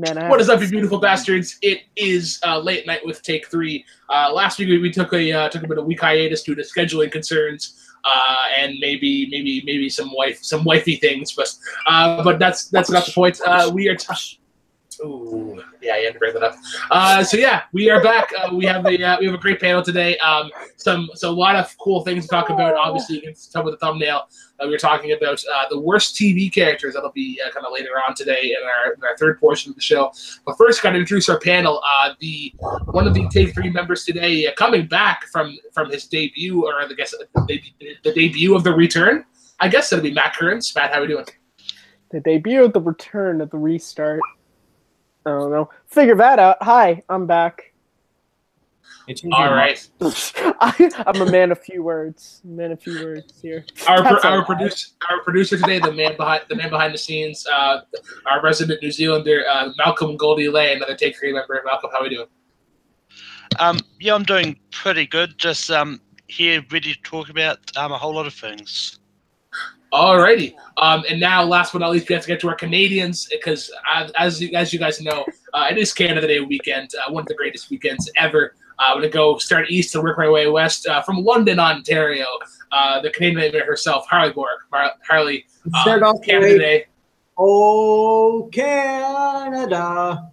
Man, What is up, you beautiful bastards? It is late night with take 3. Last week we took a bit of week hiatus due to scheduling concerns and maybe some wifey things, but that's not the point. We are. Ooh, yeah, you had to bring that up. So yeah, we are back. We have a great panel today. So a lot of cool things to talk about. Obviously, you can tell with the thumbnail that we were talking about the worst TV characters. That'll be kind of later on today in our third portion of the show. But first, got to introduce our panel. One of the Take 3 members today, coming back from his debut, or I guess the debut of the return. I guess that'll be Matt Kearns. Matt, how are we doing? The debut of the return of the restart. I don't know. Figure that out. Hi, I'm back. All right. I'm a man of few words. Here. Our producer today, the man behind the scenes, our resident New Zealander, Malcolm Goldie Lay, another Take 3 member. Malcolm, how are we doing? Yeah, I'm doing pretty good. Just here, ready to talk about a whole lot of things. Alrighty. And now, last but not least, we have to get to our Canadians, because as you guys know, it is Canada Day weekend, one of the greatest weekends ever. I'm going to go start east and work my way west from London, Ontario. The Canadian nightmare herself, Harley Borg. Harley, start off Canada Day. Oh, Canada.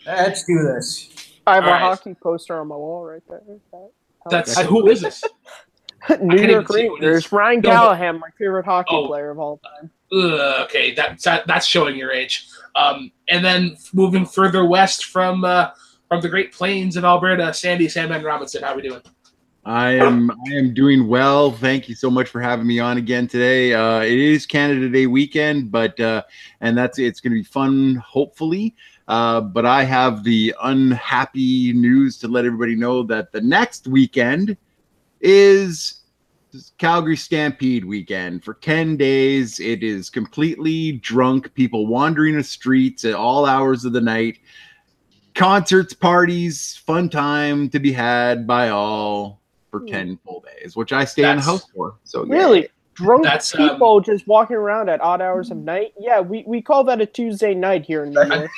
Let's do this. I have a hockey poster on my wall right there. Who is this? New York Rangers. Ryan Callahan, my favorite hockey player of all time. Okay, that's showing your age. And then moving further west from the Great Plains of Alberta, Sandman Robinson. How are we doing? I am doing well. Thank you so much for having me on again today. It is Canada Day weekend, but and it's going to be fun, hopefully. But I have the unhappy news to let everybody know that the next weekend is Calgary Stampede weekend. For 10 days, it is completely drunk people wandering the streets at all hours of the night. Concerts, parties, fun time to be had by all for 10 full days, which I stay in the house for. So really, drunk people just walking around at odd hours of night. Yeah, we call that a Tuesday night here in New York.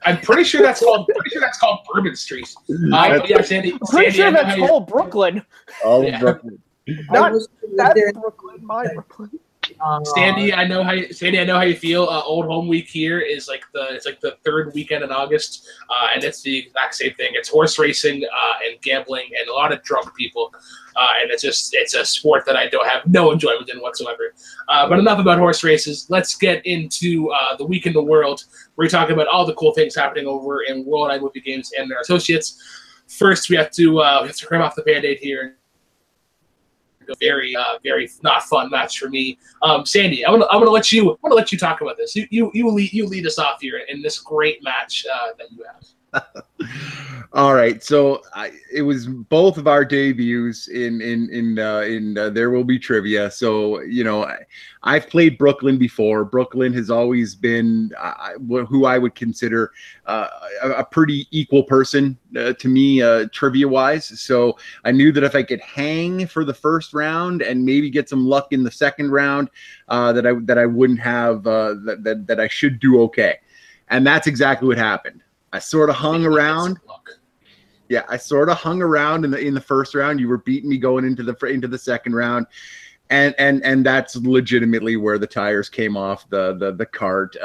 I'm pretty sure that's called Bourbon Street. Yeah, Sandy. I'm pretty sure that's called Brooklyn. Brooklyn. Not that Brooklyn, my Brooklyn. Sandy, I know how you feel. Old Home Week here is it's like the third weekend in August, and it's the exact same thing. It's horse racing and gambling and a lot of drunk people, and it's a sport that I don't have no enjoyment in whatsoever. But enough about horse races. Let's get into the week in the world. We're talking about all the cool things happening over in World Wide Movie Games and their associates. First, we have to rip off the Band-Aid here. A very not fun match for me. Sandy, I'm gonna let you talk about this. You lead us off here in this great match that you have. All right, so it was both of our debuts in There Will Be Trivia. So I've played Brooklyn before. Brooklyn has always been who I would consider a pretty equal person to me trivia wise. So I knew that if I could hang for the first round and maybe get some luck in the second round, that I wouldn't have that I should do okay, and that's exactly what happened. I sort of hung around. Yeah, I sort of hung around in the first round. You were beating me going into the second round, and that's legitimately where the tires came off the cart.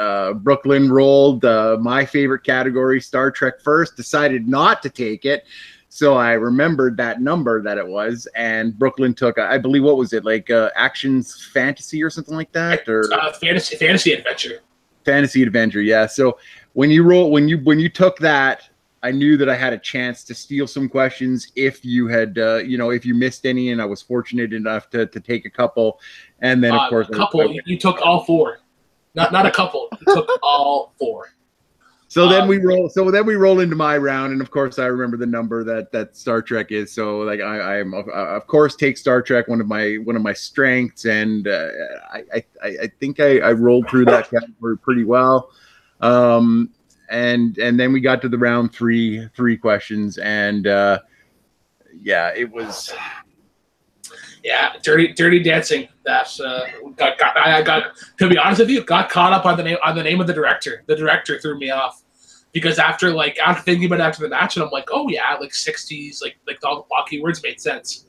Brooklyn rolled my favorite category, Star Trek first. Decided not to take it, so I remembered that number that it was, and Brooklyn took I believe, what was it, like actions fantasy or something like that, or fantasy adventure. Fantasy adventure, yeah. So when you took that, I knew that I had a chance to steal some questions if you had, if you missed any, and I was fortunate enough to take a couple, and then of course a couple. You took all four, not a couple. You took all four. So then we roll into my round, and of course I remember the number that Star Trek is. So like I'm of course take Star Trek, one of my strengths, and I think I rolled through that category pretty well. And then we got to the round three questions, and it was Yeah, Dirty Dancing. That's I got to be honest with you, got caught up on the name of the director. The director threw me off because after thinking about it after the match, and I'm like, oh yeah, like 60s, like all the block keywords made sense.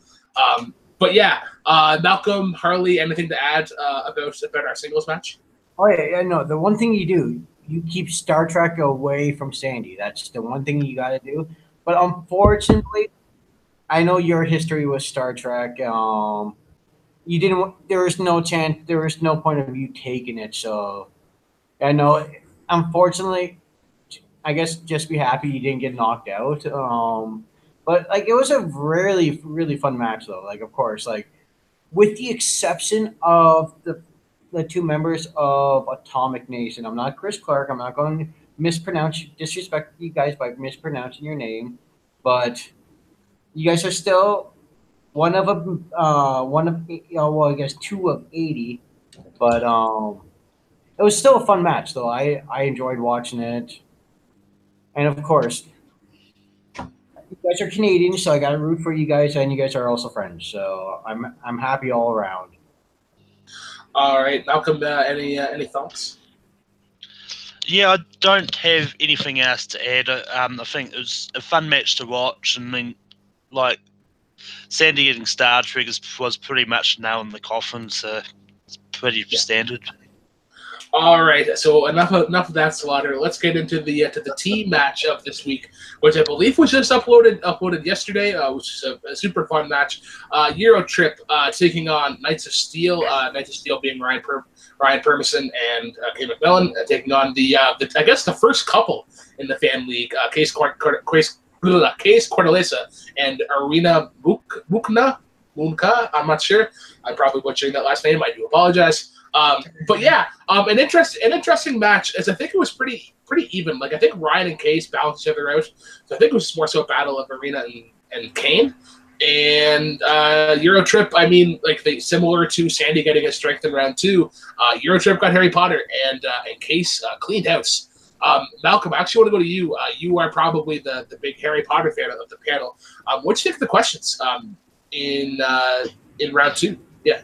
But yeah, Malcolm, Harley, anything to add about our singles match? Oh yeah, no. The one thing you do, you keep Star Trek away from Sandy. That's the one thing you got to do. But unfortunately, I know your history with Star Trek. You didn't. There was no chance. There was no point of you taking it. So I know. Unfortunately, I guess just be happy you didn't get knocked out. But like it was a really really fun match though. Like of course, like with the exception of the two members of Atomic Nation. I'm not Chris Clark. I'm not going to disrespect you guys by mispronouncing your name, but you guys are still one of them. Well, I guess two of 80, but it was still a fun match though. I enjoyed watching it, and of course, you guys are Canadian, so I got to root for you guys, and you guys are also friends. So I'm happy all around. All right, Malcolm, any thoughts? Yeah, I don't have anything else to add. I think it was a fun match to watch. I mean, like, Sandy getting Star Triggers was pretty much nail in the coffin, so it's pretty standard. All right, so enough of that slaughter. Let's get into the team match of this week, which I believe was just uploaded yesterday, which is a super fun match. Euro Trip taking on Knights of Steel. Knights of Steel being Ryan Permison and Kay McMillan, taking on the I guess the first couple in the fan league, Case Cordelesa and Arena Mukna. I'm not sure. I'm probably butchering that last name. I do apologize. But yeah, an interesting match, as I think it was pretty even. Like I think Ryan and Case balanced each other out. So I think it was more so a battle of Arena and Kane. And Euro Trip, I mean, like similar to Sandy getting his strength in round 2, Euro Trip got Harry Potter and Case cleaned house. Malcolm, I actually want to go to you. You are probably the big Harry Potter fan of the panel. What do you think of the questions in round 2? Yeah.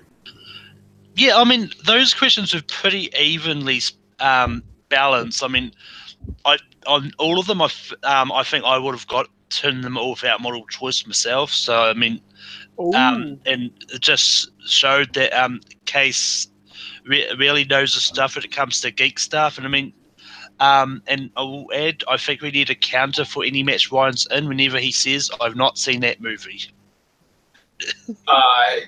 Yeah, I mean, those questions were pretty evenly balanced. I mean, on all of them, I think I would have turned them all without model choice myself. So, I mean, and it just showed that Case really knows the stuff when it comes to geek stuff. And I mean, and I will add, I think we need a counter for any match Ryan's in whenever he says, "I've not seen that movie." I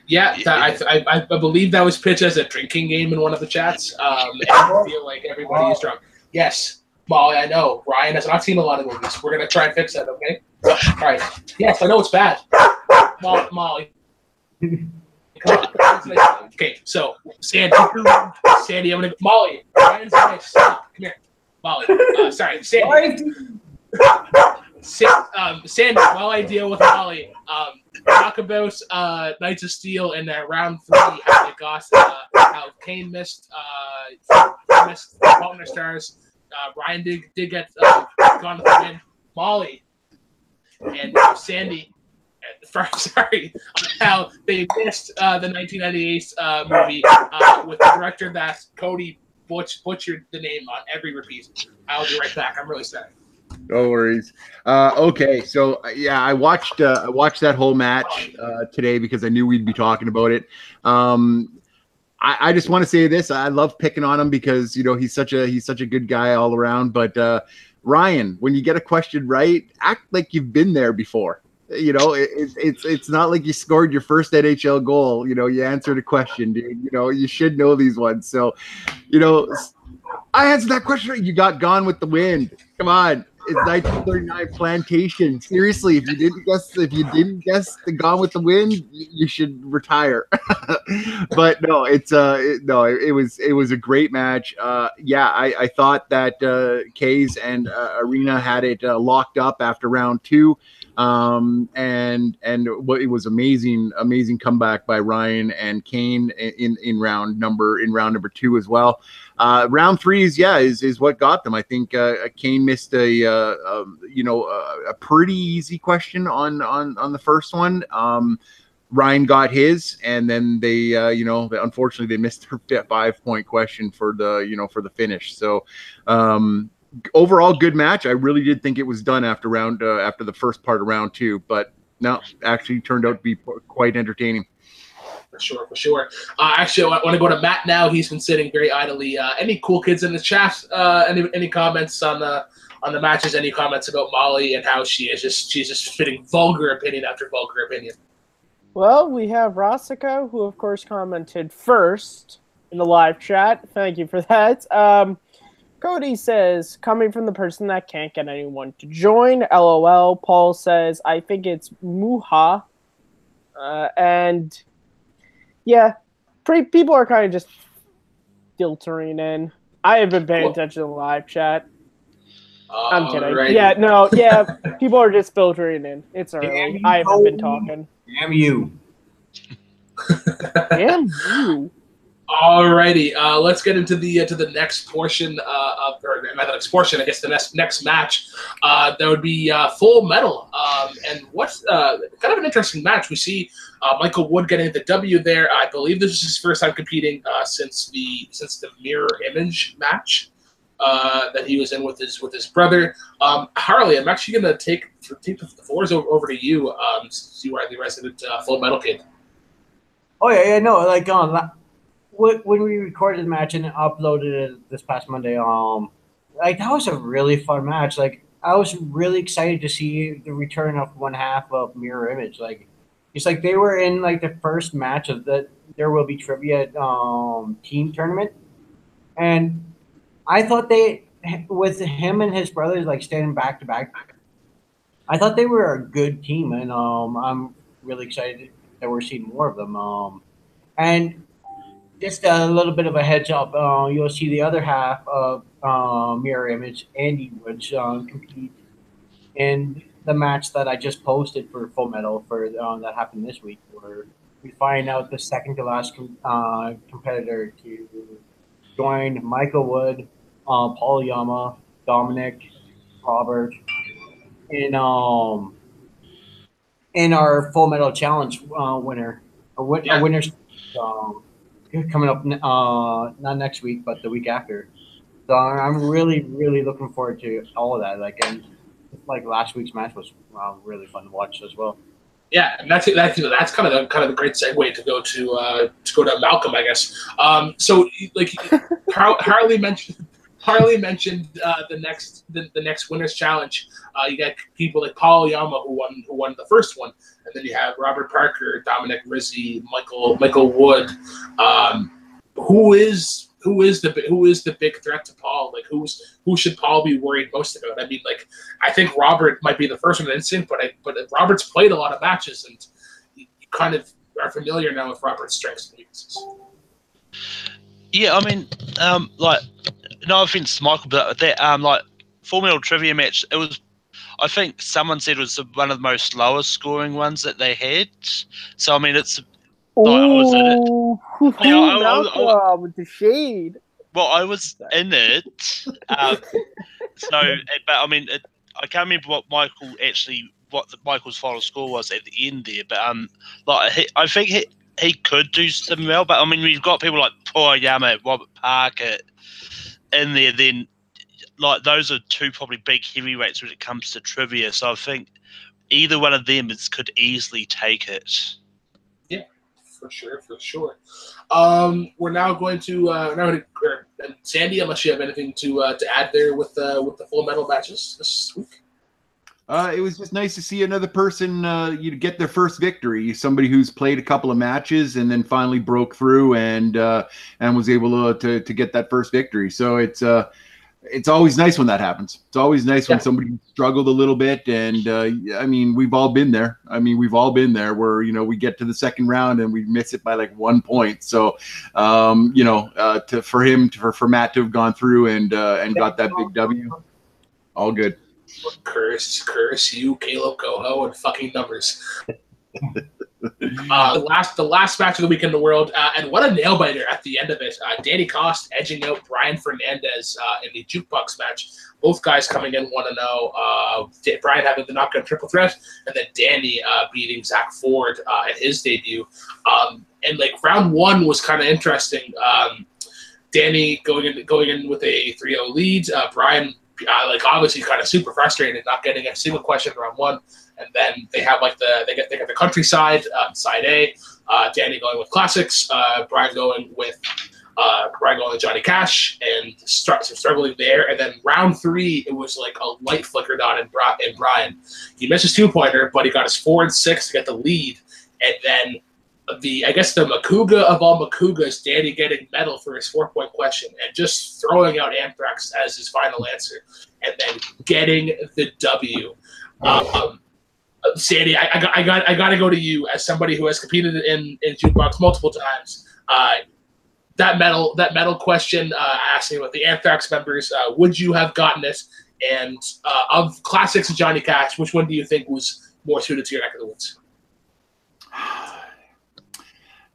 believe that was pitched as a drinking game in one of the chats. And I feel like everybody is drunk. Yes, Molly, I know. Ryan has not seen a lot of movies. We're going to try and fix that, okay? All right. Yes, I know it's bad. Molly. Come on. Okay, so, Sandy, I'm going to go. Molly, Ryan's nice. Stop. Come here. Molly. Sorry, Sandy. Sandy, while I deal with Molly, talk about Knights of Steel in round 3, how they got how Kane missed Fault in Stars. Ryan did get gone to the win. Molly and Sandy, sorry, how they missed the 1998 movie with the director that Cody butchered the name on every repeat. I'll be right back. I'm really sorry. No worries. Okay, so yeah, I watched that whole match today because I knew we'd be talking about it. I just want to say this: I love picking on him because he's such a good guy all around. But Ryan, when you get a question right, act like you've been there before. It's not like you scored your first NHL goal. You answered a question, dude. You should know these ones. So, I answered that question right. You got Gone with the Wind. Come on. It's 1939 Plantation. Seriously, if you didn't guess the Gone with the Wind, you should retire. But no, it was a great match. I thought that Kays and Arena had it locked up after round 2. And it was amazing comeback by Ryan and Kane in round number 2 as well. Round 3 is what got them. I think Kane missed a pretty easy question on the first one. Ryan got his, and then they, unfortunately they missed their 5-point question for the finish. So, overall good match. I really did think it was done after the first part of round 2, but no, actually turned out to be quite entertaining. For sure. Actually, I want to go to Matt now. He's been sitting very idly. Any cool kids in the chat? Any comments on the matches? Any comments about Molly and how she's just spitting vulgar opinion after vulgar opinion? Well, we have Rosika, who of course commented first in the live chat. Thank you for that. Cody says, coming from the person that can't get anyone to join, LOL. Paul says, I think it's Muha. And yeah, people are kind of just filtering in. I have been paying attention to the live chat. I'm kidding. Right. Yeah, people are just filtering in. It's early. I haven't been talking. Damn you. Damn you. Alrighty, let's get into the next portion or not the next portion. I guess the next match. That would be Full Metal. And what's kind of an interesting match. We see Michael Wood getting the W there. I believe this is his first time competing since the mirror image match that he was in with his brother. Harley, I'm actually gonna take the floors over to you. Since you are the resident Full Metal kid. Oh yeah, no, like when we recorded the match and uploaded it this past Monday, like that was a really fun match. Like I was really excited to see the return of one half of Mirror Image. Like it's like they were in like the first match of the There Will Be Trivia team tournament, and I thought they, with him and his brothers like standing back to back, I thought they were a good team, and I'm really excited that we're seeing more of them. And just a little bit of a heads up, you'll see the other half of Mirror Image, Andy Woods, compete in the match that I just posted for Full Metal for that happened this week, where we find out the second to last competitor to join Michael Wood, Paul Yama, Dominic, Robert, in our Full Metal Challenge winner, winners. Coming up not next week but the week after, so I'm really looking forward to all of that. Like, and like last week's match was really fun to watch as well. Yeah, and that's kind of the great segue to go to Malcolm, I guess. So like Harley mentioned the next winners challenge. You got people like Paul Yama who won the first one, and then you have Robert Parker, Dominic Rizzi, Michael Wood. Who is the big threat to Paul? Like who should Paul be worried most about? I mean, like I think Robert might be the first one in instinct, but Robert's played a lot of matches, and you kind of are familiar now with Robert's strengths and weaknesses. Yeah, I mean, like, no offense to Michael, but that like Full Metal Trivia match, it was, I think someone said it was one of the most lowest scoring ones that they had. So I mean, it's like, I was in it. Yeah, with the shade. Well, I was in it. So, but I mean, I can't remember what Michael's final score was at the end there. But like I think he could do some well. But I mean, we've got people like Paul Yama, Robert Parker in there. Then like those are two probably big heavyweights when it comes to trivia. So I think either one of them could easily take it. Yeah, for sure. We're now going to Sandy, unless you have anything to add there with the Full Metal matches this week. It was just nice to see another person you get their first victory. Somebody who's played a couple of matches and then finally broke through and was able to get that first victory. So it's always nice when that happens. It's always nice when somebody struggled a little bit. And I mean, we've all been there. Where we get to the second round and we miss it by like 1 point. So for Matt to have gone through and got that big W, all good. Curse you, Caleb Coho, and fucking numbers. The last match of the week in the world, and what a nail biter at the end of it. Danny Cost edging out Brian Fernandez in the jukebox match. Both guys coming in 1-0. Brian having the knockout triple threat, and then Danny beating Zach Ford at his debut. And like round one was kind of interesting. Danny going in with a 3-0 lead. Brian like obviously kind of super frustrated, not getting a single question in round one. And then they have like they get the countryside, side A. Danny going with classics. Brian going with Johnny Cash, and struggling there. And then round three, it was like a light flickered on in Brian. He missed his 2-pointer, but he got his 4 and 6 to get the lead. And then the Makuga of all Makugas, Danny getting medal for his 4-point question and just throwing out Anthrax as his final answer, and then getting the W. Sandy, I got to go to you as somebody who has competed in jukebox multiple times. That medal question, asking about the Anthrax members, would you have gotten it? And of classics and Johnny Cash, which one do you think was more suited to your neck of the woods?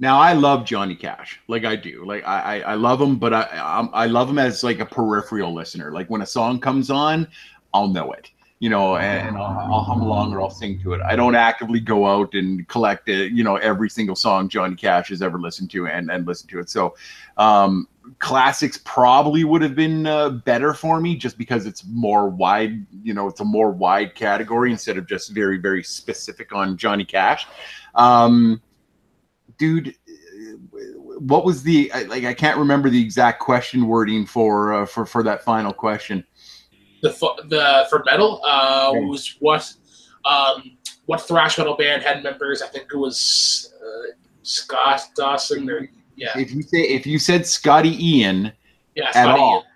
Now, I love Johnny Cash, like I do. Like I love him, but I love him as like a peripheral listener. Like when a song comes on, I'll know it. You know, and I'll hum along or I'll sing to it. I don't actively go out and collect it, you know, every single song Johnny Cash has ever listened to and listen to it. So classics probably would have been better for me just because it's more wide, you know, it's a more wide category instead of just very, very specific on Johnny Cash. Dude, what was the, like, I can't remember the exact question wording for that final question. The for metal was what thrash metal band had members? I think it was Scott Dawson. Or yeah. If you said Scotty Ian, yeah, at all,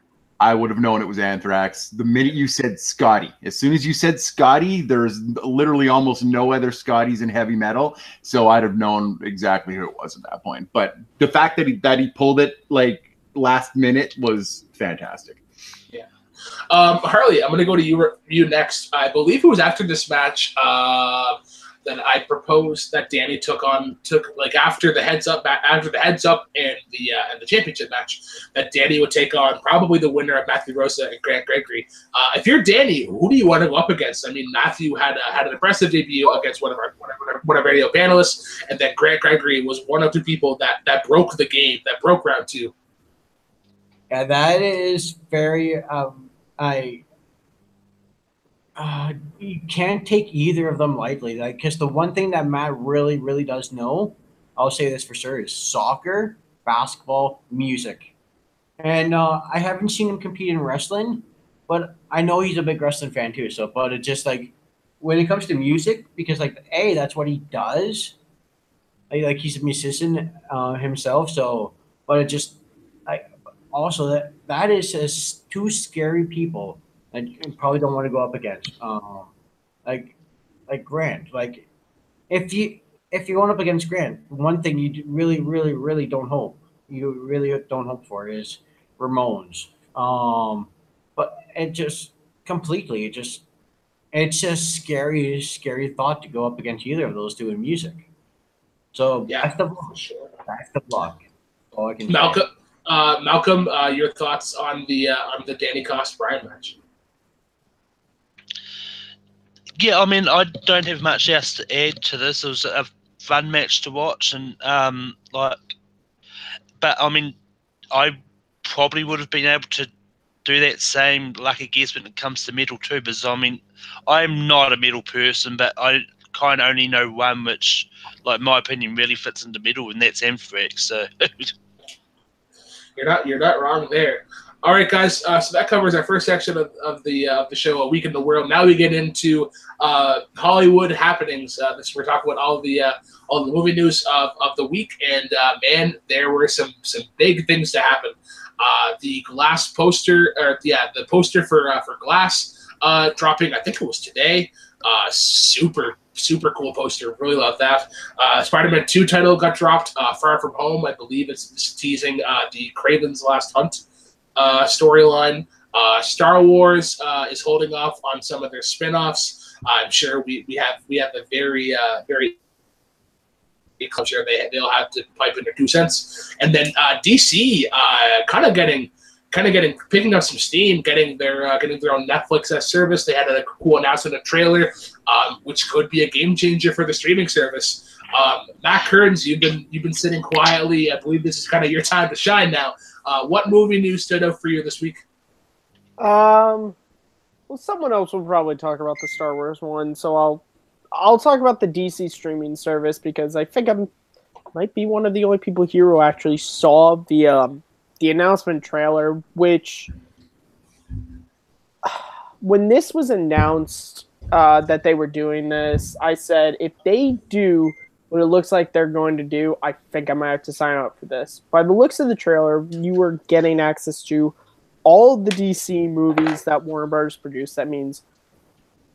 I would have known it was Anthrax. The minute you said Scotty, as soon as you said Scotty, there's literally almost no other Scotties in heavy metal, so I'd have known exactly who it was at that point. But the fact that he pulled it like last minute was fantastic. Harley, I'm going to go to you next. I believe it was after this match that I proposed that Danny took like after the heads up and the championship match, that Danny would take on probably the winner of Matthew Rosa and Grant Gregory. If you're Danny, who do you want to go up against? I mean, Matthew had an impressive debut against one of our radio panelists, and then Grant Gregory was one of 2 people that broke the game, that broke round 2. Yeah, that is very. You can't take either of them lightly, like, because the one thing that Matt really, really does know, I'll say this for sure, is soccer, basketball, music. And I haven't seen him compete in wrestling, but I know he's a big wrestling fan too. So, but it's just like when it comes to music, because like that's what he does. Like he's a musician himself. So, but it just also that is just 2 scary people that you probably don't want to go up against. Like Grant. Like if you're going up against Grant, one thing you really, really, really don't hope for is Ramones. But it just completely, it's just scary thought to go up against either of those 2 in music. So yeah, that's the block. All I can say. Malcolm, your thoughts on the Danny Cost Brian match? Yeah, I mean, I don't have much else to add to this. It was a fun match to watch, and but I mean, I probably would have been able to do that same lucky guess when it comes to metal too. Because I mean, I'm not a metal person, but I kind of only know one which, like, my opinion, really fits into metal, and that's Anthrax. So. You're not wrong there. All right, guys. So that covers our first section of the show, A Week in the World. Now we get into Hollywood happenings. We're talking about all the movie news of the week, and man, there were some big things to happen. The Glass poster, the poster for Glass dropping. I think it was today. Super cool poster. Really love that. Spider-Man 2 title got dropped. Far From Home, I believe it's teasing the Kraven's Last Hunt storyline. Star Wars is holding off on some of their spin-offs. I'm sure we have a very culture. They'll have to pipe in their 2 cents, and then DC kind of picking up some steam, getting their own Netflix service. They had a cool announcement, a trailer, which could be a game changer for the streaming service. Matt Kearns, you've been sitting quietly. I believe this is kind of your time to shine now. What movie news stood out for you this week? Well, someone else will probably talk about the Star Wars one, so I'll talk about the DC streaming service because I think I might be one of the only people here who actually saw the announcement trailer. Which, when this was announced that they were doing this, I said if they do what it looks like they're going to do, I think I might have to sign up for this. By the looks of the trailer, you were getting access to all of the DC movies that Warner Bros. Produced. That means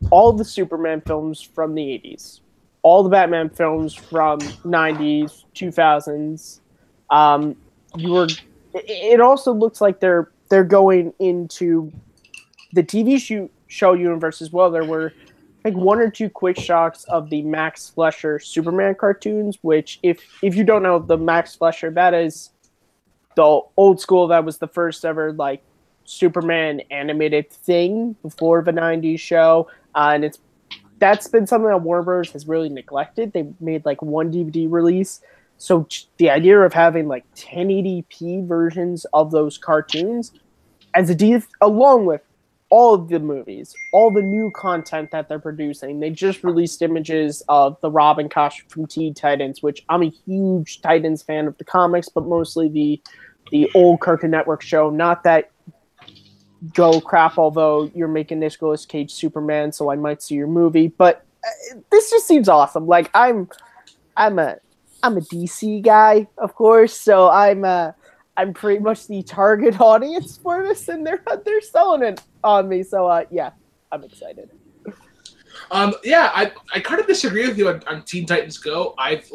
all the Superman films from the 80s, all the Batman films from 90s, 2000s. It also looks like they're going into the TV show universe as well. There were like 1 or 2 quick shots of the Max Fleischer Superman cartoons, which if you don't know the Max Fleischer, that is the old school. That was the first ever like Superman animated thing before the 90s show. And that's been something that Warner Bros. Has really neglected. They made like 1 DVD release. So the idea of having like 1080p versions of those cartoons along with all of the movies, all the new content that they're producing. They just released images of the Robin costume from Teen Titans, which I'm a huge Titans fan of the comics, but mostly the old Cartoon Network show. Not that Joe crap, although you're making Nicolas Cage Superman, so I might see your movie. But this just seems awesome. Like I'm a DC guy, of course, so I'm pretty much the target audience for this, and they're selling it on me. So yeah, I'm excited. I kind of disagree with you on Teen Titans Go. I've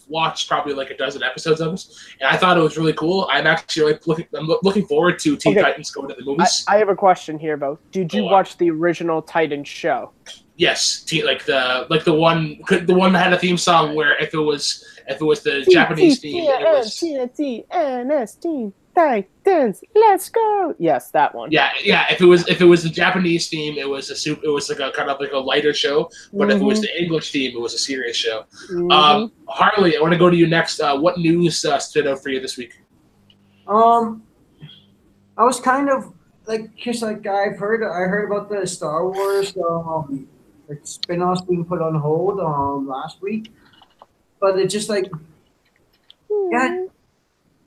watched probably like a dozen episodes of this, and I thought it was really cool. I'm actually looking forward to Teen Titans going to the movies. I have a question here, though. Did you watch the original Titans show? Yes, the one that had a theme song where if it was the Japanese theme, it was Teen Titans, let's go. Yes, that one. Yeah. If it was the Japanese theme, it was like a kind of like a lighter show. But if it was the English theme, it was a serious show. Harley, I want to go to you next. What news stood out for you this week? I was kind of like I heard about the Star Wars spin-offs being put on hold last week, but it's just like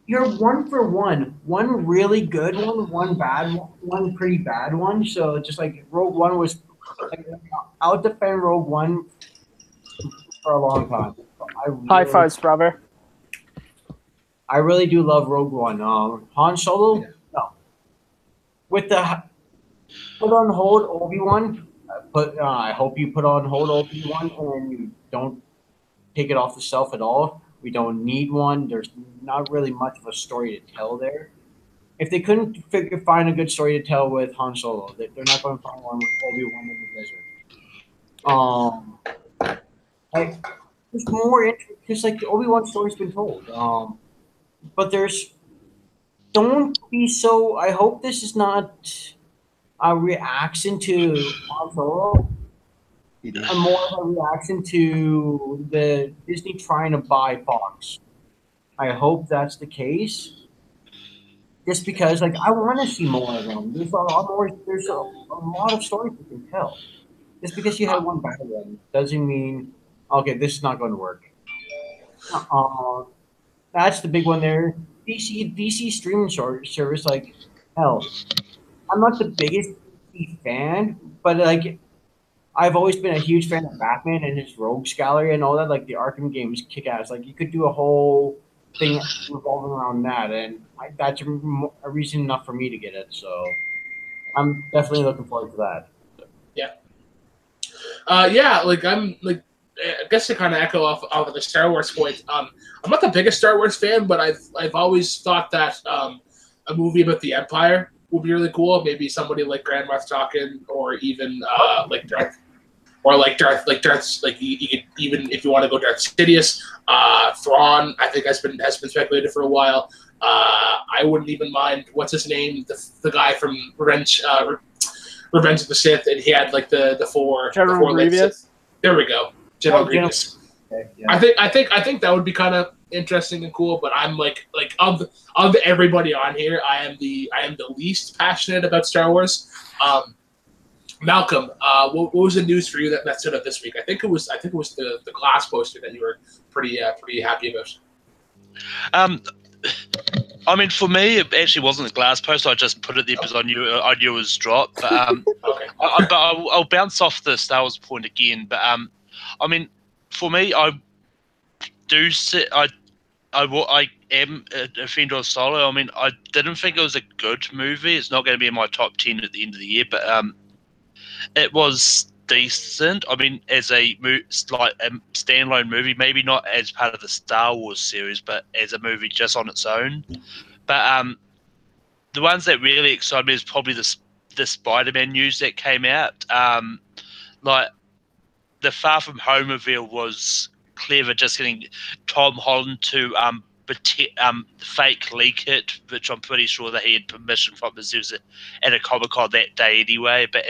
you're 1 for 1. One really good one bad one pretty bad one. So just like Rogue One was, I'll defend Rogue One for a long time. High fives, brother. I really do love Rogue One. Han Solo, no. With the put on hold Obi-Wan, I hope you put on hold Obi-Wan and you don't take it off the shelf at all. We don't need one. There's not really much of a story to tell there. If they couldn't find a good story to tell with Han Solo, they're not going to find one with Obi-Wan in the desert. There's more because like the Obi-Wan story's been told. But don't be so. I hope this is not a reaction to Han Solo. More of a reaction to the Disney trying to buy Fox. I hope that's the case. Just because, like, I want to see more of them. There's a lot more. There's a lot of stories you can tell. Just because you have one bad one doesn't mean okay, this is not going to work. That's the big one there. DC streaming service, like, hell, I'm not the biggest DC fan, but like, I've always been a huge fan of Batman and his rogues gallery and all that. Like the Arkham games kick ass. Like you could do a whole thing revolving around that, and that's a reason enough for me to get it. So I'm definitely looking forward to that. Like I'm like. I guess to kind of echo off of the Star Wars point, I'm not the biggest Star Wars fan, but I've always thought that a movie about the Empire would be really cool. Maybe somebody like Grand Moff Tarkin, or even like Darth. or like Darth's like you could, even if you want to go Darth Sidious, Thrawn I think has been speculated for a while. I wouldn't even mind what's his name, the guy from Revenge of the Sith, and he had like the four Grievous. There we go, General Grievous. Okay, yeah. I think that would be kind of interesting and cool, but I'm like of everybody on here, I am the least passionate about Star Wars. Malcolm, what was the news for you that stood up this week? I think it was the Glass poster that you were pretty happy about. I mean, for me, it actually wasn't the Glass poster. I just put it there because I knew it was dropped. But okay. I'll bounce off the Star Wars point again. But I mean, for me, I am a fan of Solo. I mean, I didn't think it was a good movie. It's not going to be in my top 10 at the end of the year, but it was decent. I mean, as a standalone movie, maybe not as part of the Star Wars series, but as a movie just on its own. But the ones that really excited me is probably the Spider-Man news that came out. Like the Far From Home reveal was clever, just getting Tom Holland to fake leak it, which I'm pretty sure that he had permission from because he was at a Comic-Con that day anyway. But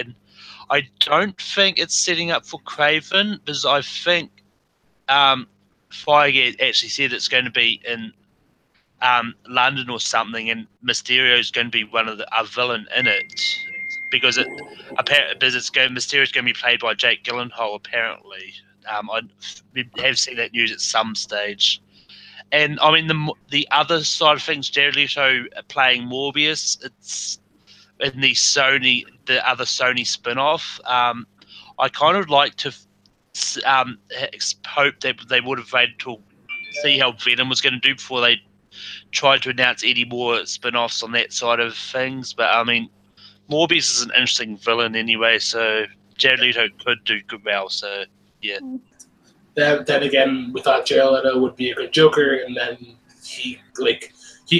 I don't think it's setting up for Craven, because I think Feige actually said it's going to be in London or something, and Mysterio is going to be one of a villain in it, because Mysterio's going to be played by Jake Gyllenhaal apparently. I have seen that news at some stage. And I mean, the other side of things, Jared Leto playing Morbius, it's in the other Sony spin-off. I kind of like to hope that they would have waited to see how Venom was going to do before they tried to announce any more spin-offs on that side of things. But I mean, Morbius is an interesting villain anyway, so Jared Leto could do good well. So yeah. Then again, we thought Jared Leto would be a good Joker, and then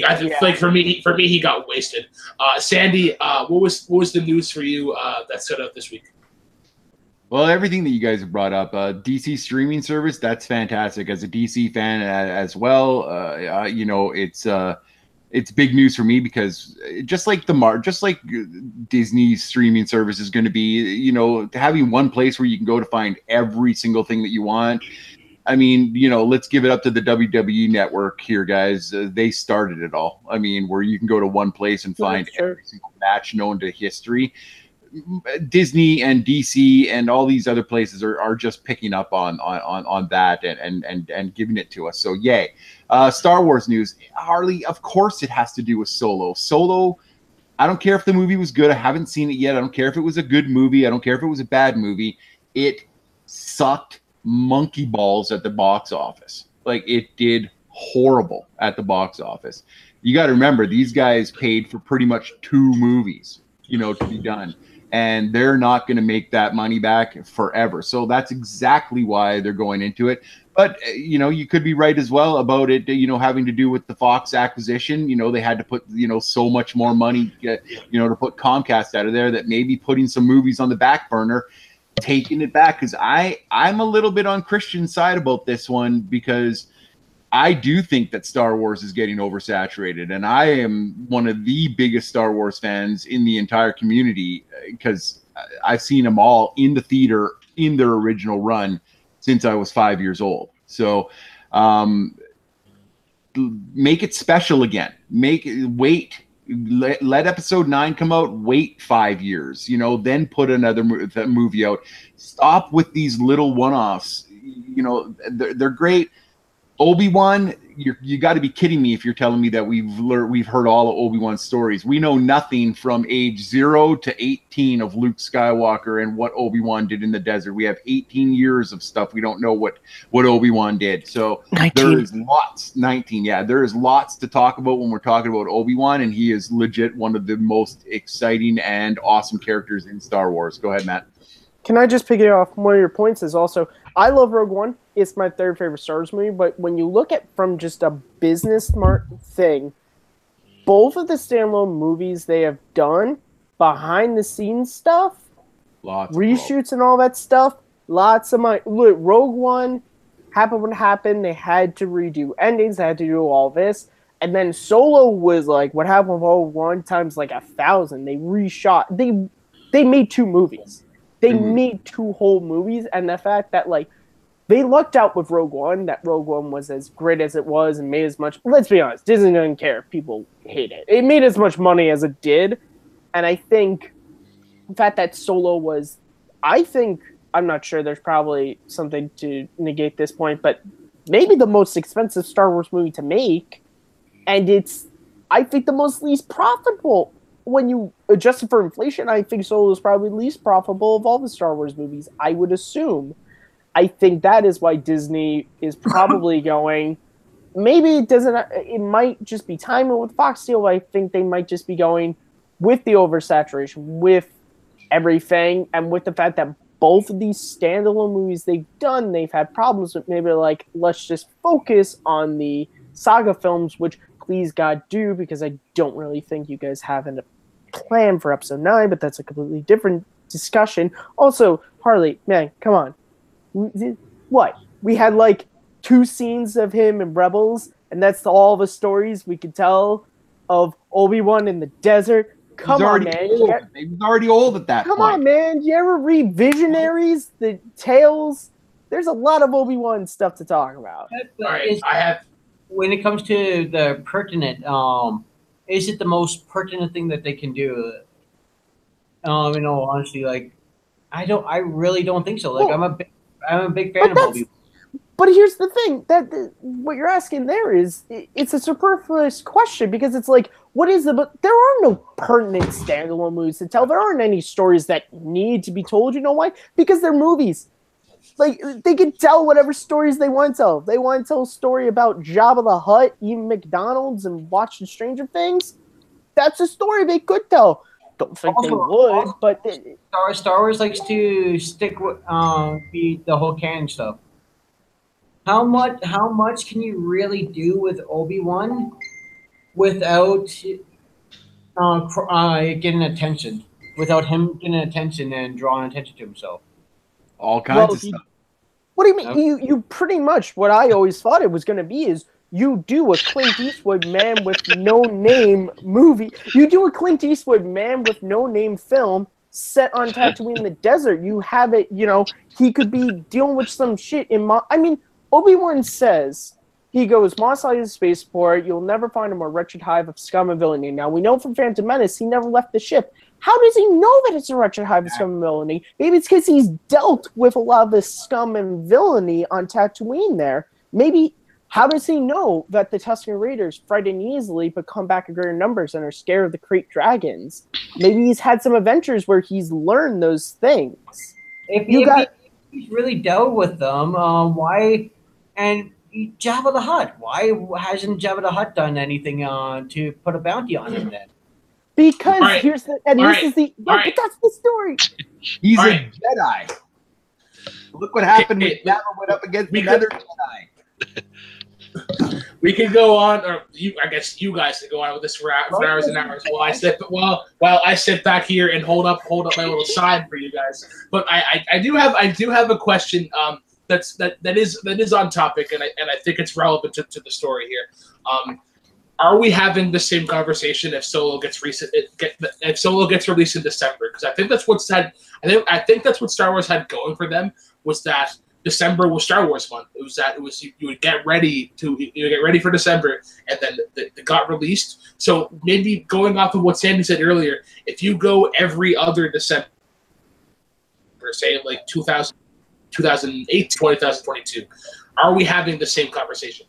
I think for me he got wasted. Sandy, what was the news for you that stood out this week? Well, everything that you guys have brought up, DC streaming service, that's fantastic. As a DC fan as well, you know, it's big news for me, because just like Disney's streaming service is going to be, you know, having one place where you can go to find every single thing that you want. I mean, you know, let's give it up to the WWE network here, guys. They started it all. I mean, where you can go to one place and find every single match known to history. Disney and DC and all these other places are just picking up on that and giving it to us. So yay. Star Wars news. Harley, of course it has to do with Solo. Solo, I don't care if the movie was good. I haven't seen it yet. I don't care if it was a good movie. I don't care if it was a bad movie. It sucked monkey balls at the box office. Like, it did horrible at the box office. You got to remember, these guys paid for pretty much 2 movies, you know, to be done. And they're not going to make that money back forever. So that's exactly why they're going into it. But, you know, you could be right as well about it, you know, having to do with the Fox acquisition. You know, they had to put, you know, so much more money, you know, to put Comcast out of there, that maybe putting some movies on the back burner, taking it back. Because I'm a little bit on Christian's side about this one, because I do think that Star Wars is getting oversaturated, and I am one of the biggest Star Wars fans in the entire community, because I've seen them all in the theater in their original run since I was 5 years old. So make it special again. Let episode 9 come out, wait 5 years, you know, then put another movie out. Stop with these little one-offs. You know, they're great. Obi-Wan, you got to be kidding me if you're telling me that we've heard all of Obi-Wan's stories. We know nothing from age 0 to 18 of Luke Skywalker and what Obi-Wan did in the desert. We have 18 years of stuff we don't know what Obi-Wan did. So 19. There is lots. 19, yeah. There is lots to talk about when we're talking about Obi-Wan, and he is legit one of the most exciting and awesome characters in Star Wars. Go ahead, Matt. Can I just pick it off? One of your points is also, I love Rogue One. It's my 3rd favorite Star Wars movie. But when you look at from just a business smart thing, both of the standalone movies they have done, behind the scenes stuff, reshoots and all that stuff, Lots of money. Look, Rogue One happened what happened. They had to redo endings. They had to do all this. And then Solo was like what happened with Rogue One times like 1,000. They reshot. They made 2 movies. They made 2 whole movies. And the fact that like they lucked out with Rogue One, that Rogue One was as great as it was and made as much. Let's be honest, Disney doesn't care if people hate it. It made as much money as it did. And I think the fact that Solo was, I'm not sure, there's probably something to negate this point, but maybe the most expensive Star Wars movie to make, and it's, I think, the most least profitable. When you adjust it for inflation, I think Solo is probably the least profitable of all the Star Wars movies, I would assume. I think that is why Disney is probably going, maybe it might just be timing with Fox deal, but I think they might just be going with the oversaturation, with everything, and with the fact that both of these standalone movies they've done, they've had problems with. Maybe like, let's just focus on the saga films, which please God do, because I don't really think you guys have a plan for episode 9, but that's a completely different discussion. Also, Harley, man, come on. What? We had like 2 scenes of him in Rebels, and that's all the stories we could tell of Obi-Wan in the desert. Come on, man. He was already old at that point. Come on, man. You ever read Visionaries, the tales? There's a lot of Obi-Wan stuff to talk about. All right, I have. When it comes to the pertinent, is it the most pertinent thing that they can do? Honestly, like, I really don't think so. Like, Well, I'm a big fan of Obi-Wan. But here's the thing, what you're asking there is, it's a superfluous question, because it's like, what is it? But there are no pertinent standalone movies to tell. There aren't any stories that need to be told. You know why? Because they're movies. Like, they can tell whatever stories they want to tell. If they want to tell a story about Jabba the Hutt eating McDonald's and watching Stranger Things, that's a story they could tell. Don't think they would, but Star Wars likes to stick with the whole canon stuff. How much can you really do with Obi-Wan without getting attention? Without him getting attention and drawing attention to himself? All kinds of stuff. What do you mean? You pretty much, what I always thought it was going to be is, you do a Clint Eastwood man with no name movie. You do a Clint Eastwood man with no name film set on Tatooine in the desert. You have it, he could be dealing with some shit Obi-Wan says, he goes, Mos Eisley is a spaceport. You'll never find a more wretched hive of scum and villainy. Now, we know from Phantom Menace he never left the ship. How does he know that it's a wretched hive of scum and villainy? Maybe it's because he's dealt with a lot of this scum and villainy on Tatooine there. Maybe, how does he know that the Tusken Raiders frighten easily but come back in greater numbers and are scared of the Krayt dragons? Maybe he's had some adventures where he's learned those things. If he's really dealt with them, why... And Jabba the Hutt. Why hasn't Jabba the Hutt done anything to put a bounty on him then? Because here's the... And this is the... No, but that's the story. He's a Jedi. Look what happened when Jabba went up against another Jedi. We can go on, or I guess you guys can go on with this for hours and hours while I sit back here and hold up my little sign for you guys. But I do have a question that is on topic, and I think it's relevant to the story here. Are we having the same conversation if Solo gets released in December? Because I think that's I think that's what Star Wars had going for them, was that December was Star Wars month. It was you would get ready for December, and then it got released. So maybe going off of what Sandy said earlier, if you go every other December, say like 2008 to 2022, are we having the same conversation?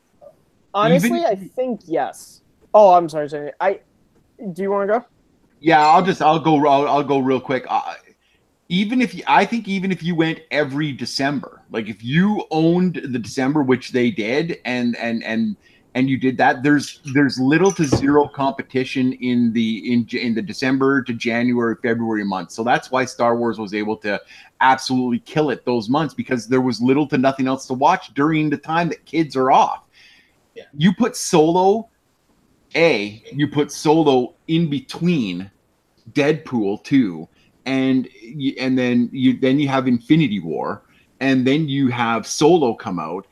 Honestly, I think yes. Oh, I'm sorry, Sandy. Do you want to go? Yeah, I'll go real quick. Even if you went every December, like if you owned the December, which they did, and you did that, there's little to zero competition in the December to January, February months. So that's why Star Wars was able to absolutely kill it those months, because there was little to nothing else to watch during the time that kids are off. Yeah. You put Solo in between Deadpool 2. And then you have Infinity War, and then you have Solo come out.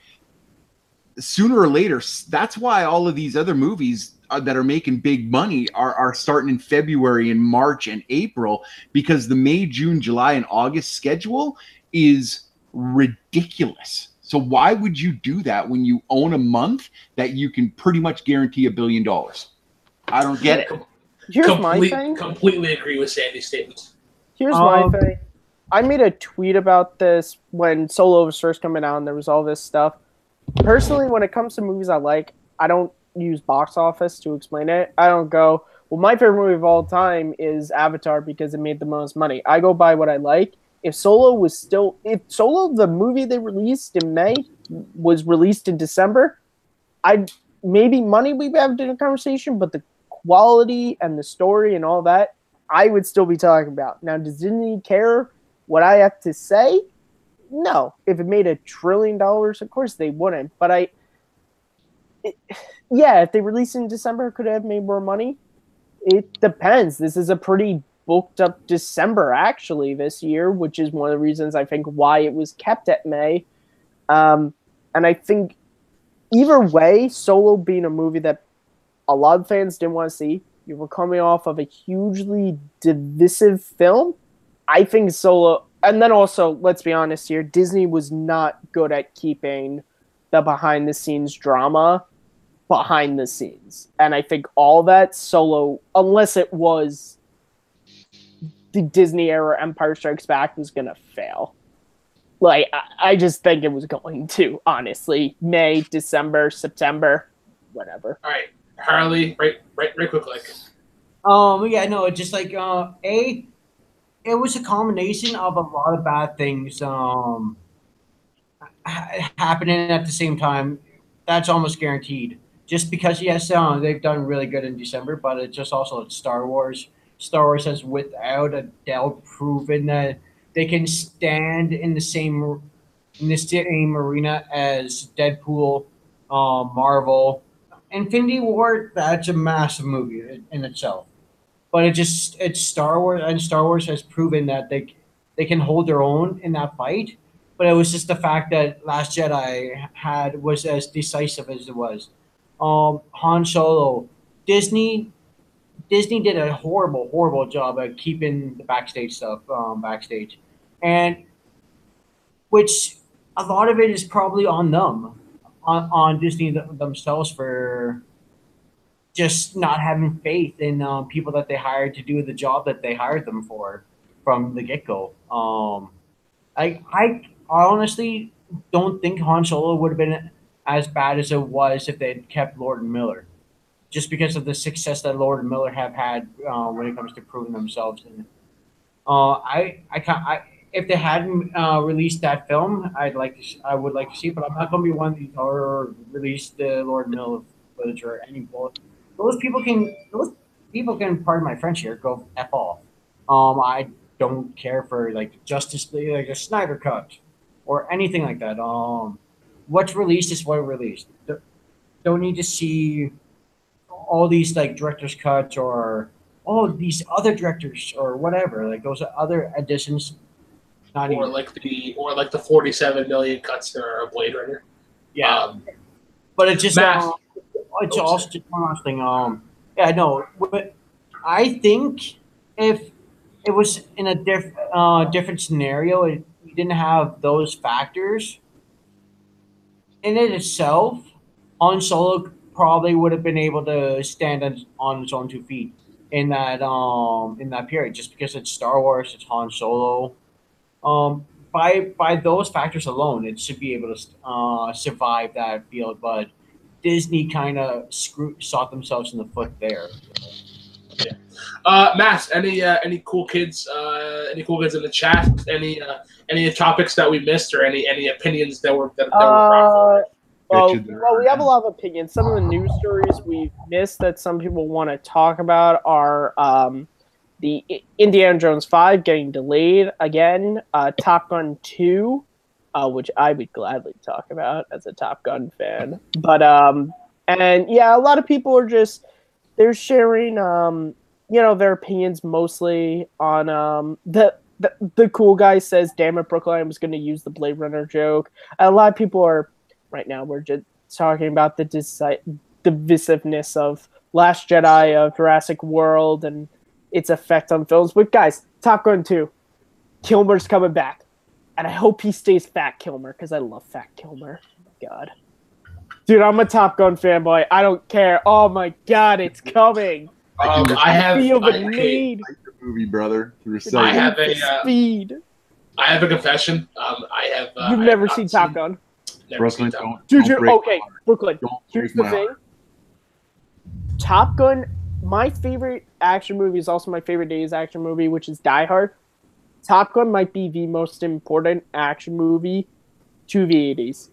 Sooner or later, that's why all of these other movies that are making big money are starting in February and March and April, because the May, June, July, and August schedule is ridiculous. So why would you do that when you own a month that you can pretty much guarantee $1 billion? I don't get it. Here's my thing. Completely agree with Sandy's statement. Here's my thing. I made a tweet about this when Solo was first coming out and there was all this stuff. Personally, when it comes to movies I like, I don't use box office to explain it. I don't go, well, my favorite movie of all time is Avatar because it made the most money. I go by what I like. If Solo, the movie they released in May, was released in December, maybe money we'd have a conversation, but the quality and the story and all that, I would still be talking about. Now, does Disney care what I have to say? No. If it made $1 trillion, of course they wouldn't. But if they released in December, could it have made more money? It depends. This is a pretty booked up December, actually, this year, which is one of the reasons I think why it was kept at May. And I think either way, Solo being a movie that a lot of fans didn't want to see, you were coming off of a hugely divisive film. I think Solo, and then also, let's be honest here, Disney was not good at keeping the behind-the-scenes drama behind the scenes. And I think all that Solo, unless it was the Disney era Empire Strikes Back, was going to fail. Like, I just think it was going to, honestly. May, December, September, whatever. All right. Harley, right quick, like. Yeah, no, just like it was a combination of a lot of bad things happening at the same time. That's almost guaranteed. Just because, yes, they've done really good in December, but it's just also Star Wars. Star Wars has without a doubt proven that they can stand in the same arena as Deadpool, Marvel. Infinity War, that's a massive movie in itself. But it's Star Wars, and Star Wars has proven that they can hold their own in that fight. But it was just the fact that Last Jedi was as decisive as it was. Han Solo, Disney did a horrible job at keeping the backstage stuff backstage, and which a lot of it is probably on them. On Disney themselves for just not having faith in people that they hired to do the job that they hired them for from the get-go. I honestly don't think Han Solo would have been as bad as it was if they'd kept Lord and Miller, just because of the success that Lord and Miller have had when it comes to proving themselves. And if they hadn't released that film, I would like to see it, but I'm not going to be one to release the Lord and Miller footage or any bullet. Those people can, pardon my French here, go F off. I don't care for like Justice League, like a Snyder cut or anything like that. What's released is what released. Don't need to see all these like director's cuts or these other directors or whatever. Like those other additions. Like the 47 million cuts there are of Blade Runner. Yeah, but it's just it's also just one last thing. Yeah, no, but I think if it was in a different scenario, you didn't have those factors in it itself, Han Solo probably would have been able to stand on its own 2 feet in that period, just because it's Star Wars, it's Han Solo. By those factors alone, it should be able to survive that field. But Disney kind of shot themselves in the foot there. Yeah. Matt, any cool kids? Any cool kids in the chat? Any topics that we missed, or any opinions that were brought forward? Well, we have a lot of opinions. Some of the news stories we've missed that some people want to talk about are the Indiana Jones 5 getting delayed again, Top Gun 2, which I would gladly talk about as a Top Gun fan. But and yeah, a lot of people are they're sharing their opinions mostly on the cool guy says, "Damn it, Brooklyn! I was going to use the Blade Runner joke." A lot of people are right now. We're just talking about the divisiveness of Last Jedi, of Jurassic World, and its effect on films. But guys, Top Gun 2, Kilmer's coming back, and I hope he stays Fat Kilmer because I love Fat Kilmer. Oh my God, dude, I'm a Top Gun fanboy. I don't care. Oh my God, it's coming. I feel the have need. Movie, brother. I have a speed. I have a confession. I have. You've never seen Top Gun. Never Brooklyn, seen Top Gun. Dude, don't break okay, my heart. Brooklyn. Don't Here's break the my thing. heart. Top Gun, my favorite action movie is also my favorite days action movie, which is Die Hard. Top Gun might be the most important action movie to the 80s.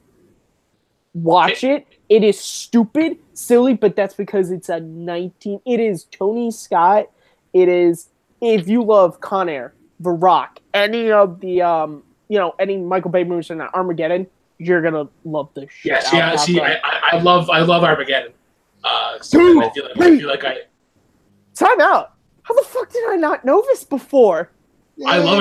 Watch it. It is stupid, silly, but that's because it's a 19... It is Tony Scott. It is... If you love Con Air, The Rock, any of the, any Michael Bay movies in Armageddon, you're going to love this shit. Yes, yeah, see, I love Armageddon. Dude, I feel like time out. How the fuck did I not know this before? I love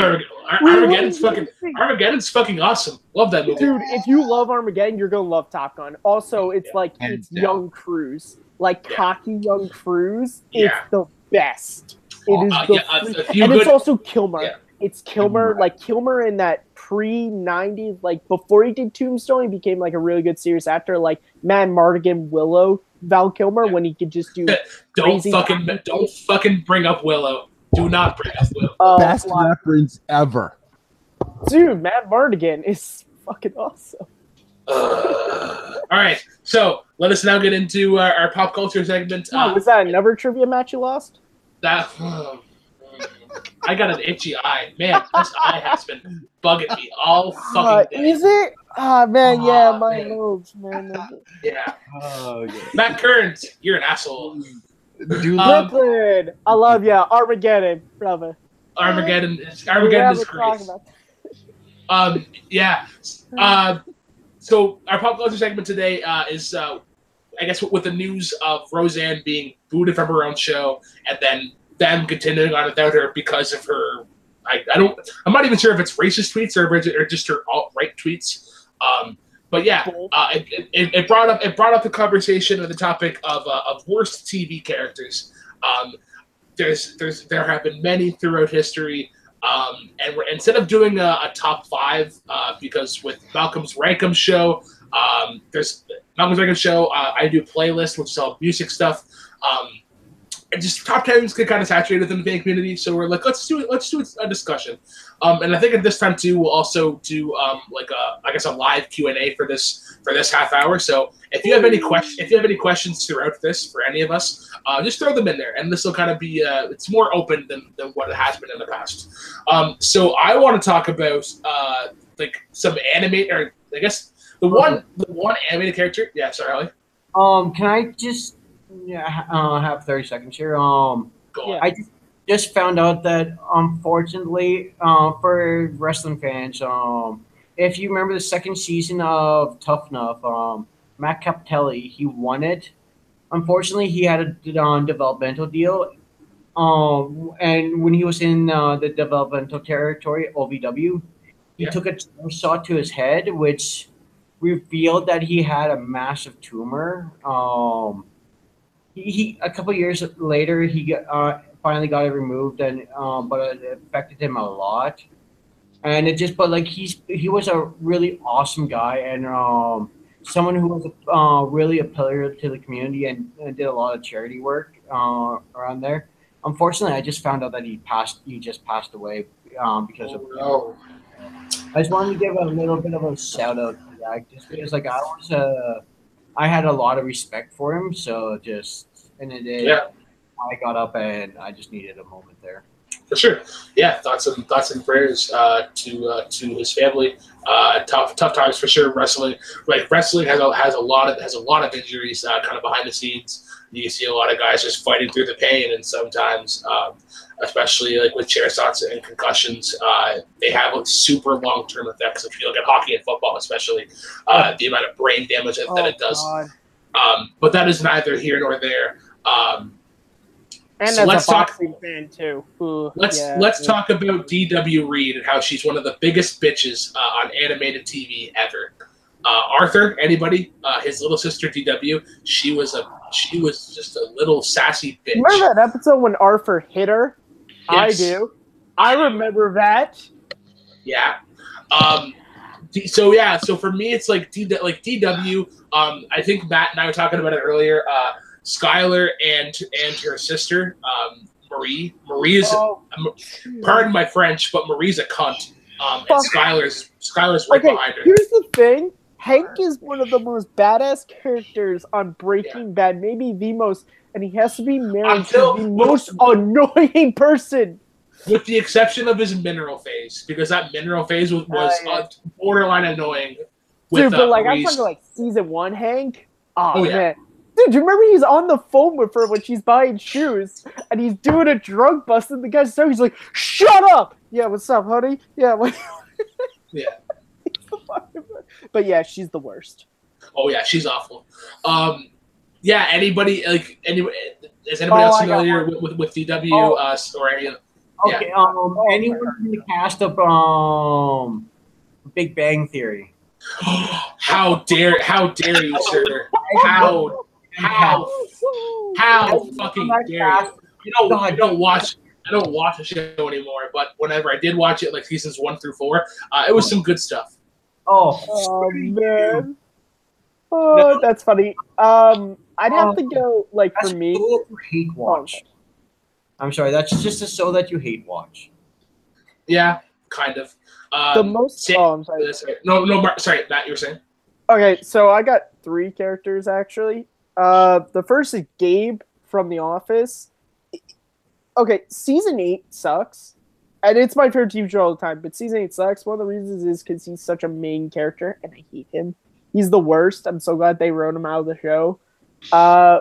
Armageddon. Armageddon's fucking awesome. Love that movie. Dude, if you love Armageddon, you're going to love Top Gun. Also, it's like, Hands it's down. young Cruise. Like, cocky young Cruise. Yeah. It's the best. It is it's also Kilmer. Yeah. It's Kilmer, like Kilmer in that pre-90s, like before he did Tombstone, he became like a really good serious actor, like Matt Mardigan, Willow, Val Kilmer, when he could just do don't fucking bring up Willow. Do not bring up Willow. Best reference ever. Dude, Matt Mardigan is fucking awesome. All right, so let us now get into our pop culture segment. Was that another trivia match you lost? I got an itchy eye. Man, this eye has been bugging me all fucking day. Is it? Man, yeah, my lobes, man. Yeah. Oh, yeah. Matt Kearns, you're an asshole. Dude, Brooklyn, I love ya. Armageddon, brother. Armageddon is great. Yeah. So our pop culture segment today is, I guess, with the news of Roseanne being booted from her own show, and then them continuing on without her because of her. I'm not even sure if it's racist tweets or just her alt-right tweets. But yeah, it brought up the conversation of the topic of worst TV characters. There have been many throughout history. And instead of doing a top 5, because with Malcolm's Rankum show, there's Malcolm's Rankum show. I do playlist, which is all music stuff. And just top 10s get kind of saturated within the fan community, so we're like, let's do a discussion. And I think at this time too, we'll also do a live Q&A for this half hour. So if you have any questions throughout this for any of us, just throw them in there, and this will kind of be it's more open than what it has been in the past. So I want to talk about some animate, or I guess the one animated character. Yeah, sorry, Holly. Can I just have 30 seconds here? Go on. I just found out that unfortunately, for wrestling fans, if you remember the second season of Tough Enough, Matt Captelli, he won it. Unfortunately, he had a developmental deal. And when he was in the developmental territory, OVW, he took a shot to his head, which revealed that he had a massive tumor. He a couple years later, he finally got it removed, and but it affected him a lot. And it just, but like he was a really awesome guy, and someone who was really a pillar to the community, and did a lot of charity work around there. Unfortunately, I just found out that he just passed away because of. No. I just wanted to give a little bit of a shout out to that, just because like I had a lot of respect for him, so just I got up and I just needed a moment there. For sure, yeah. Thoughts and prayers to his family. Tough times for sure. Wrestling has a lot of injuries kind of behind the scenes. You can see a lot of guys just fighting through the pain, and sometimes, especially like with chair shots and concussions, they have super long-term effects. If you look at hockey and football, especially, the amount of brain damage that it does. God. But that is neither here nor there. And So as let's a talk. boxing fan too. Ooh, Let's talk about D.W. Reed and how she's one of the biggest bitches on animated TV ever. Arthur, anybody? His little sister D.W. She was just a little sassy bitch. Remember that episode when Arthur hit her? I Yes. do. I remember that. Yeah. So for me, it's like DW. I think Matt and I were talking about it earlier. Skylar and her sister, Marie. Marie is, pardon my French, but Marie's a cunt. And Skylar's right behind her. Here's the thing. Hank is one of the most badass characters on Breaking Bad, maybe the most, and he has to be married to the most annoying person. With the exception of his mineral phase, because that mineral phase was borderline annoying. Dude, but like I'm talking like season 1 Hank. Oh yeah. Man. Dude, do you remember he's on the phone with her when she's buying shoes and he's doing a drug bust and the guy's so he's like, shut up! Yeah, what's up, honey? Yeah, what? Yeah. But yeah, she's the worst. Oh yeah, she's awful. Yeah, anybody is anybody else familiar with DW or any of Okay, anyone in the cast of Big Bang Theory? How dare you, sir? How fucking dare you? I don't watch the show anymore, but whenever I did watch it, like seasons 1 through 4, it was some good stuff. Oh man. Oh, that's funny. I'd have to go like for me. You hate watch. I'm sorry, that's just a show that you hate watch. Yeah, kind of. The most. Sorry, Matt, you were saying. Okay, so I got 3 characters actually. The first is Gabe from The Office. Okay, season 8 sucks. And it's my favorite TV show all the time, but season 8 sucks. One of the reasons is because he's such a main character, and I hate him. He's the worst. I'm so glad they wrote him out of the show.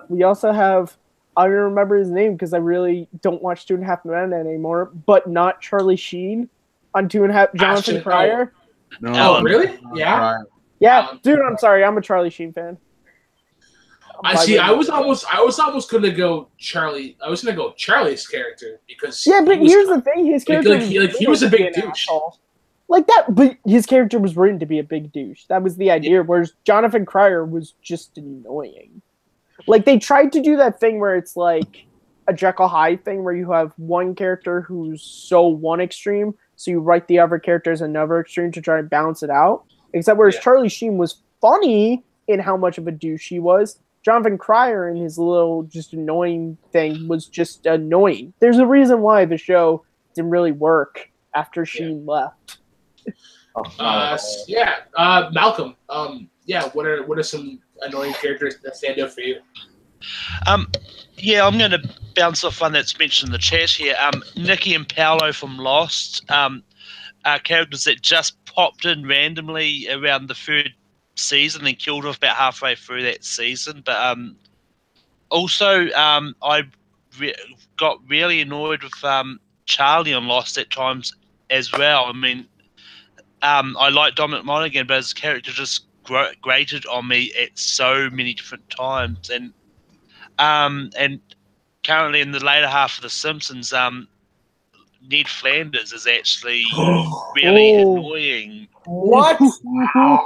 We also have, I don't remember his name because I really don't watch 2.5 Men anymore, but not Charlie Sheen on 2.5, Jonathan Cryer. No. Oh, really? Yeah? Yeah, dude, I'm sorry. I'm a Charlie Sheen fan. I was almost gonna go Charlie. I was gonna go Charlie's character because but here's the thing: his character he was a big douche. Like that, but his character was written to be a big douche. That was the idea. Whereas Jonathan Cryer was just annoying. Like they tried to do that thing where it's like a Jekyll Hyde thing, where you have one character who's so one extreme, so you write the other character as another extreme to try and balance it out. Except whereas Charlie Sheen was funny in how much of a douche he was, Jonathan Cryer and his little just annoying thing was just annoying. There's a reason why the show didn't really work after Sheen left. Malcolm. What are some annoying characters that stand out for you? I'm going to bounce off one that's mentioned in the chat here. Nikki and Paolo from Lost are characters that just popped in randomly around the 3rd season, then killed off about halfway through that season. But also, I got really annoyed with Charlie on Lost at times as well. I mean, I like Dominic Monaghan, but his character just grated on me at so many different times. And currently in the later half of The Simpsons, Ned Flanders is actually really annoying. What? Well,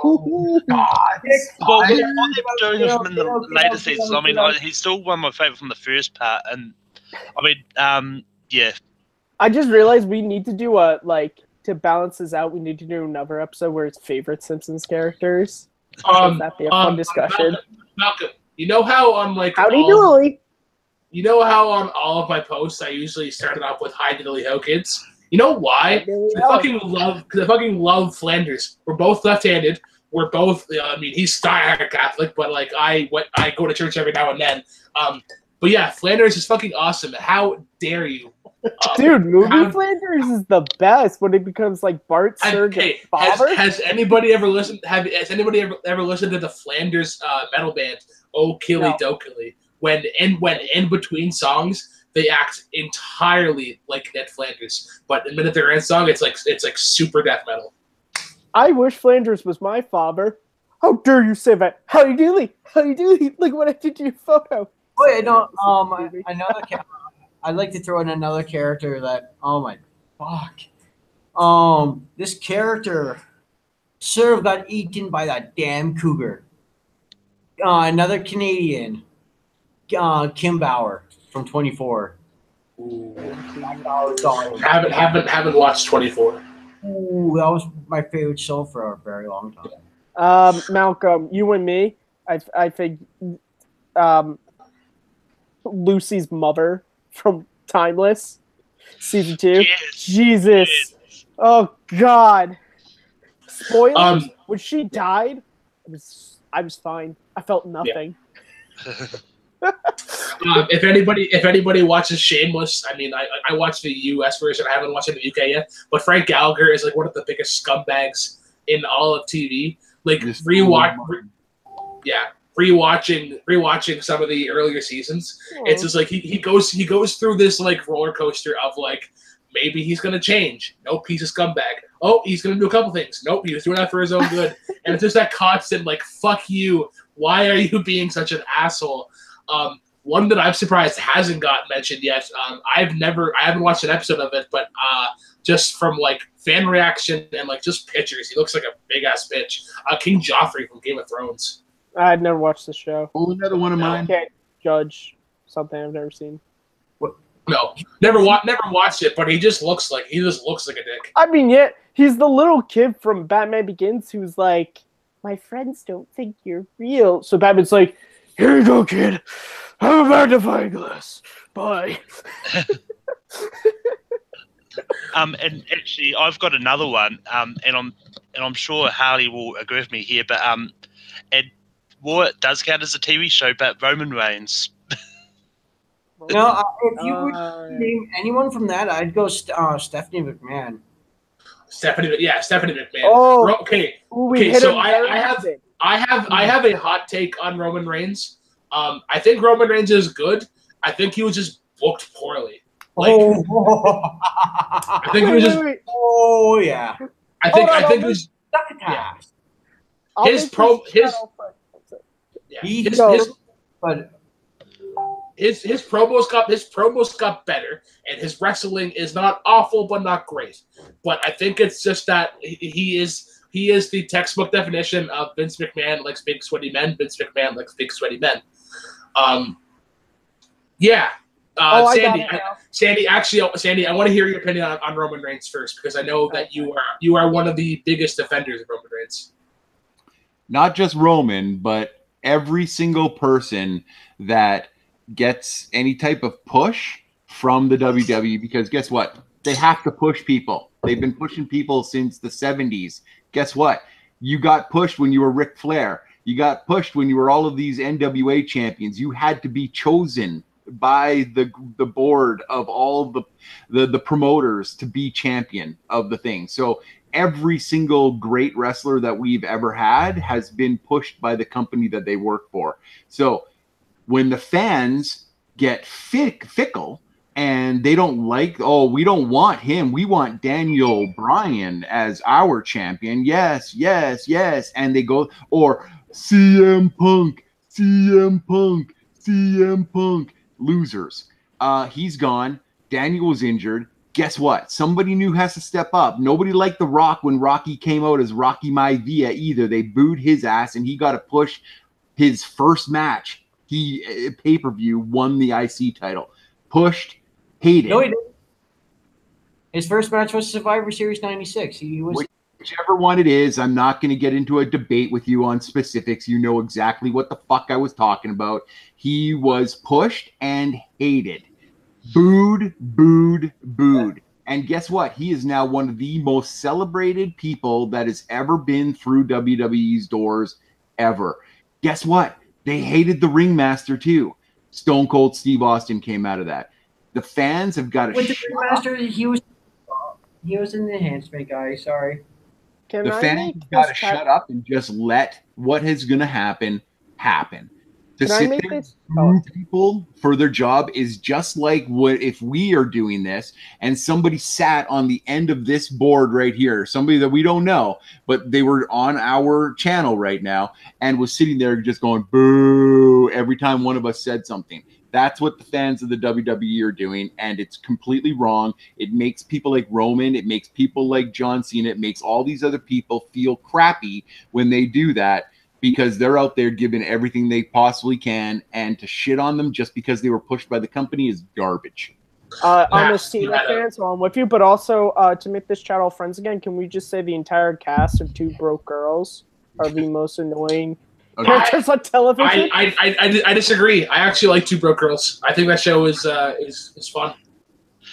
what they're doing with him in the later seasons, I mean, he's still one of my favourite from the first part. And, I mean, yeah. I just realized we need to do to balance this out, we need to do another episode where it's favorite Simpsons characters. That'd be a fun discussion. Malcolm, you know how on Howdy Dooley. You know how on all of my posts I usually started off with "Hi Diddly Ho, kids." You know why? I fucking love Flanders. We're both left-handed. We're both. I mean, he's diehard Catholic, but like I go to church every now and then. But yeah, Flanders is fucking awesome. How dare you? Dude, Flanders is the best when it becomes like Bart surrogate father. Has anybody ever listened? Has anybody ever listened to the Flanders metal band "Oh Killy Dokilly"? When in between songs, they act entirely like Ned Flanders, but the minute they're in song, it's like super death metal. I wish Flanders was my father. How dare you say that? How you doing? Look what I did to your photo. Wait, no, I'd like to throw in another character that, oh my fuck. This character sort of got eaten by that damn cougar. Another Canadian, Kim Bauer from 24. Ooh. $5 Haven't watched 24. Ooh, that was my favorite show for a very long time. Malcolm, you and me, I think Lucy's mother from Timeless, season 2. Yes. Jesus. Yes. Oh God. Spoilers. When she died, I was fine. I felt nothing. If anybody watches Shameless, I mean, I watched the US version. I haven't watched it in the UK yet. But Frank Gallagher is like one of the biggest scumbags in all of TV. Like rewatching some of the earlier seasons. It's just like he goes through this like roller coaster of like maybe he's gonna change. Nope, he's a scumbag. Oh, he's gonna do a couple things. Nope, he was doing that for his own good. And it's just that constant like fuck you. Why are you being such an asshole? One that I'm surprised hasn't gotten mentioned yet. I haven't watched an episode of it, but just from like fan reaction and like just pictures, he looks like a big ass bitch. King Joffrey from Game of Thrones. I've never watched the show. Oh, another one of mine. I can't judge something I've never seen. No, never watched it, but he just looks like a dick. I mean, yeah, he's the little kid from Batman Begins who's like, my friends don't think you're real. So Batman's like, here you go, kid. Have a magnifying glass. Bye. And actually, I've got another one. And I'm sure Harley will agree with me here. But and War does count as a TV show, but Roman Reigns. No, if you would name anyone from that, I'd go Stephanie McMahon. Stephanie McMahon. Oh, okay. Okay. So I have a hot take on Roman Reigns. I think Roman Reigns is good. I think he was just booked poorly. Like, I think he was just. Oh yeah. I think it was. Yeah. His promos got better, and his wrestling is not awful but not great. But I think it's just that he is the textbook definition of Vince McMahon likes big sweaty men. Vince McMahon likes big sweaty men. Sandy, I want to hear your opinion on Roman Reigns first, because I know that you are one of the biggest defenders of Roman Reigns. Not just Roman, but every single person that gets any type of push from the WWE, because guess what? They have to push people. They've been pushing people since the 70s. Guess what? You got pushed when you were Ric Flair. You got pushed when you were all of these NWA champions. You had to be chosen by the board of all the promoters to be champion of the thing. So every single great wrestler that we've ever had has been pushed by the company that they work for. So when the fans get fickle and they don't like, oh, we don't want him, we want Daniel Bryan as our champion. Yes. And they go, or CM Punk. Losers. He's gone. Daniel was injured. Guess what? Somebody new has to step up. Nobody liked The Rock when Rocky came out as Rocky Maivia either. They booed his ass, and he got to push his first match. He pay-per-view won the IC title. Pushed, hated. No, he didn't. His first match was Survivor Series 96. He was. Whichever one it is, I'm not going to get into a debate with you on specifics. You know exactly what the fuck I was talking about. He was pushed and hated. Booed. And guess what? He is now one of the most celebrated people that has ever been through WWE's doors ever. Guess what? They hated the ringmaster too. Stone Cold Steve Austin came out of that. The fans have got to with the ringmaster, he was in the enhancement guy. Sorry. The fans got to shut up and just let what is going to happen. To sit there and boo people for their job is just like what if we are doing this and somebody sat on the end of this board right here, somebody that we don't know, but they were on our channel right now and was sitting there just going boo every time one of us said something. That's what the fans of the WWE are doing, and it's completely wrong. It makes people like Roman, it makes people like John Cena, it makes all these other people feel crappy when they do that because they're out there giving everything they possibly can, and to shit on them just because they were pushed by the company is garbage. I'm a Cena fan, so I'm with you. But also, to make this chat all friends again, can we just say the entire cast of Two Broke Girls are the most annoying characters on television? I disagree. I actually like Two Broke Girls. I think that show is fun.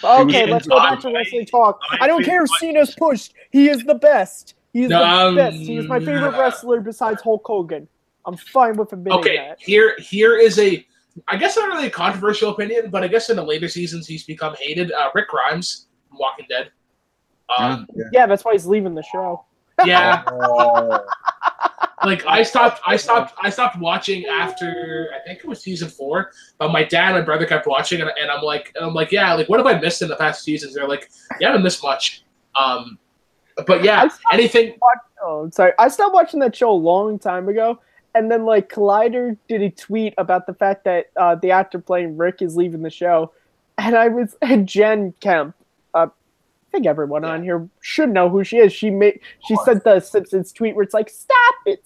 Okay, let's go back to wrestling talk. I don't care if Cena's pushed. He is the best. He is the best. He is my favorite wrestler besides Hulk Hogan. I'm fine with admitting that. Here is a, I guess not really a controversial opinion, but I guess in the later seasons he's become hated. Rick Grimes from Walking Dead. Yeah, that's why he's leaving the show. Yeah. Like I stopped watching after I think it was season 4, but my dad and my brother kept watching, and I'm like, yeah, like what have I missed in the past seasons? They're like, you haven't missed much. But yeah, anything. I stopped watching that show a long time ago, and then like Collider did a tweet about the fact that the actor playing Rick is leaving the show, and Jen Kemp. I think everyone on here should know who she is. She sent the Simpsons tweet where it's like, stop it,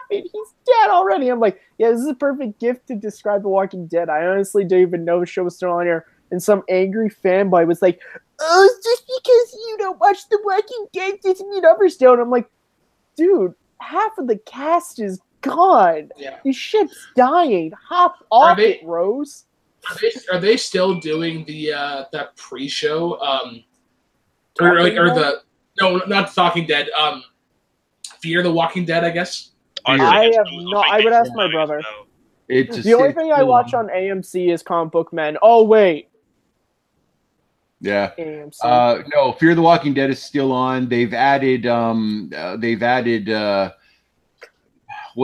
he's dead already. I'm like, yeah, this is a perfect gift to describe The Walking Dead. I honestly don't even know the show was still on here. And some angry fanboy was like, oh, just because you don't watch The Walking Dead doesn't mean others don't. I'm like, dude, half of the cast is gone. Yeah. This shit's dying. Hop off it, Rose. Are they still doing that pre-show? No, not Talking Dead. Fear the Walking Dead, I guess. I have no. I would ask my brother. The only thing I watch on AMC is Comic Book Men. Oh wait. Yeah. AMC. No, Fear the Walking Dead is still on. They've added.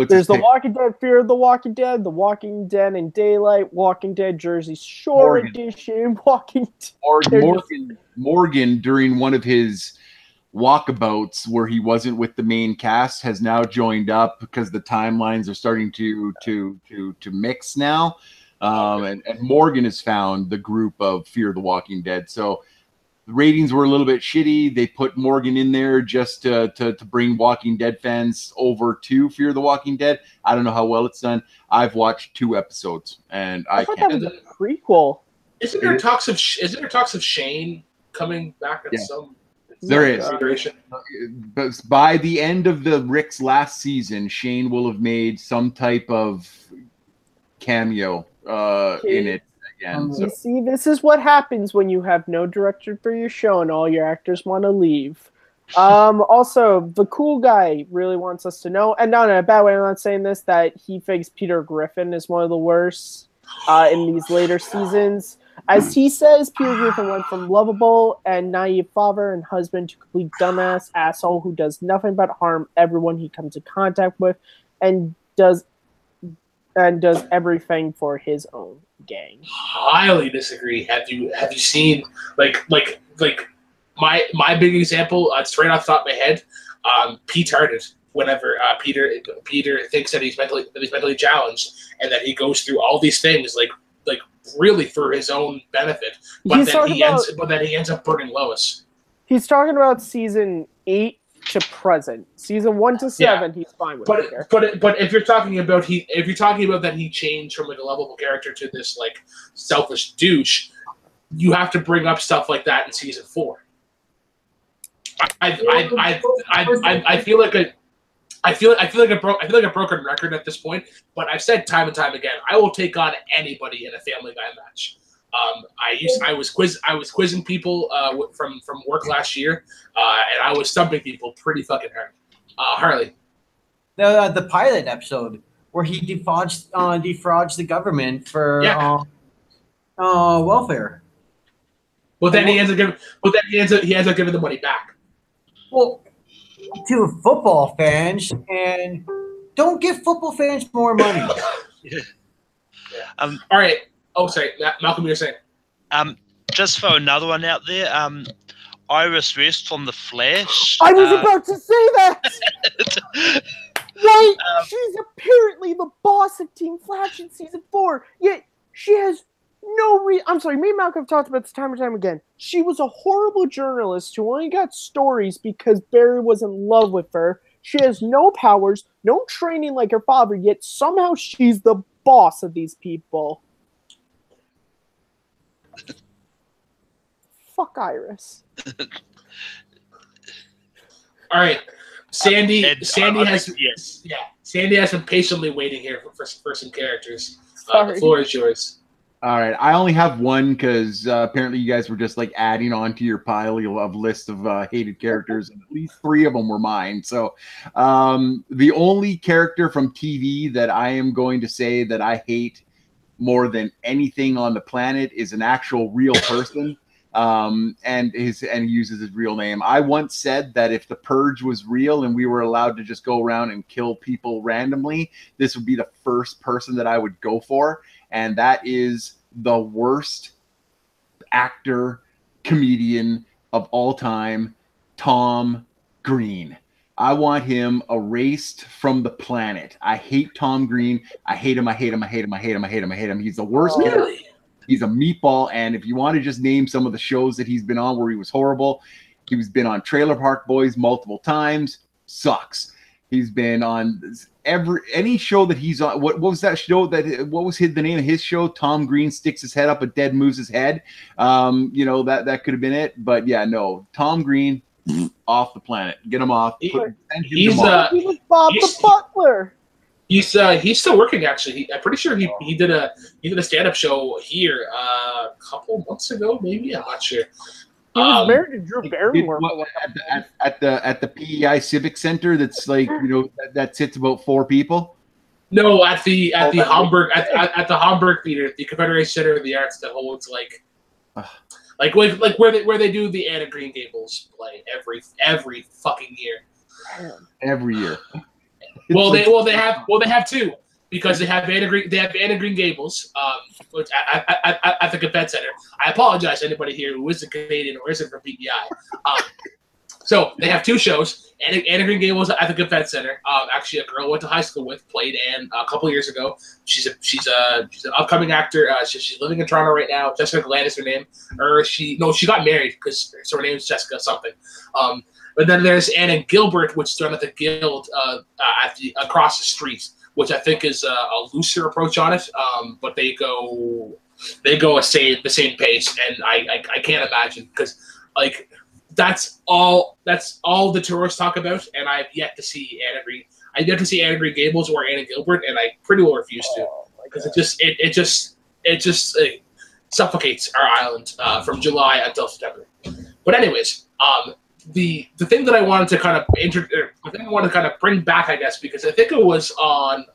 There's The Walking Dead, Fear of the Walking Dead, The Walking Dead in Daylight, Walking Dead Jersey Shore Edition, Walking Dead. Morgan, during one of his walkabouts where he wasn't with the main cast, has now joined up because the timelines are starting to mix now. And Morgan has found the group of Fear the Walking Dead. So the ratings were a little bit shitty. They put Morgan in there just to bring Walking Dead fans over to Fear the Walking Dead. I don't know how well it's done. I've watched 2 episodes, and I thought that was a prequel. Isn't there talks of Shane coming back at some? There is. But by the end of Rick's last season, Shane will have made some type of cameo in it. You see, this is what happens when you have no director for your show and all your actors want to leave. Also, the cool guy really wants us to know, and not in a bad way, I'm not saying this, that he thinks Peter Griffin is one of the worst in these later seasons. As he says, Peter Griffin went from lovable and naive father and husband to complete dumbass asshole who does nothing but harm everyone he comes in contact with and does everything for his own gang. Highly disagree. Have you seen like my big example? It's right off the top of my head. Pete Tarded. Whenever Peter thinks that he's mentally challenged and that he goes through all these things like really for his own benefit, but then he ends up burning Lois. He's talking about season 8 to present. Season 1 to 7, he's fine with it. But if you're talking about that he changed from like a lovable character to this like selfish douche, you have to bring up stuff like that in season 4. I feel like a broken record at this point, but I've said time and time again, I will take on anybody in a Family Guy match. I was quizzing people from work last year, and I was stumping people pretty fucking hard. Harley, the pilot episode where he defrauds the government for welfare. Well, then he ends up giving the money back. Well, to football fans, and don't give football fans more money. All right. Oh, sorry, Malcolm, you're saying. Just for another one out there, Iris West from The Flash. I was about to say that! Right? She's apparently the boss of Team Flash in season 4, yet she has I'm sorry, me and Malcolm have talked about this time and time again. She was a horrible journalist who only got stories because Barry was in love with her. She has no powers, no training like her father, yet somehow she's the boss of these people. Fuck Iris. All right, Sandy. And Sandy has yes. Yeah. Sandy has been patiently waiting here for some characters. Sorry. The floor is yours. All right, I only have one because apparently you guys were just like adding on to your pile of list of hated characters, and at least 3 of them were mine. So the only character from TV that I am going to say that I hate more than anything on the planet is an actual real person, and he uses his real name. I once said that if the Purge was real and we were allowed to just go around and kill people randomly, this would be the first person that I would go for. And that is the worst actor, comedian of all time, Tom Green. I want him erased from the planet. I hate Tom Green. I hate him. I hate him. I hate him. I hate him. I hate him. I hate him. He's the worst. Really? He's a meatball. And if you want to just name some of the shows that he's been on where he was horrible, he's been on Trailer Park Boys multiple times. Sucks. He's been on any show that he's on. What was that show what was the name of his show? Tom Green sticks his head up a dead moose's head. That could have been it. But yeah, no. Tom Green, off the planet. Get him off. He was Bob the Butler. He's still working actually. I'm pretty sure he did a stand-up show here a couple months ago, maybe. I'm not sure. He was married to Drew Barrymore at the PEI Civic Center. That's like that sits about 4 people. No, at the Hamburg at the Hamburg Theater, the Confederation Center of the Arts that holds like where they do the Anna Green Gables play every fucking year. Every year. They have 2. Because they have Anna Green Gables at the Confed Center. I apologize to anybody here who isn't Canadian or isn't from PEI. So they have 2 shows. Anna Green Gables at the Confed Center. Actually, a girl I went to high school with played Anne a couple years ago. She's an upcoming actor. She's living in Toronto right now. Jessica Glenn is her name. She got married because her name is Jessica something. But then there's Anna Gilbert, which is done at the Guild across the street, which I think is a looser approach on it, but they go the same pace, and I can't imagine because like that's all the tourists talk about, and I've yet to see Anna Green. I've yet to see Anna Green Gables or Anna Gilbert, and I pretty well refuse to because it just suffocates our island from July until September. But anyways, the thing that I wanted to kind of bring back, I guess, because I think it was on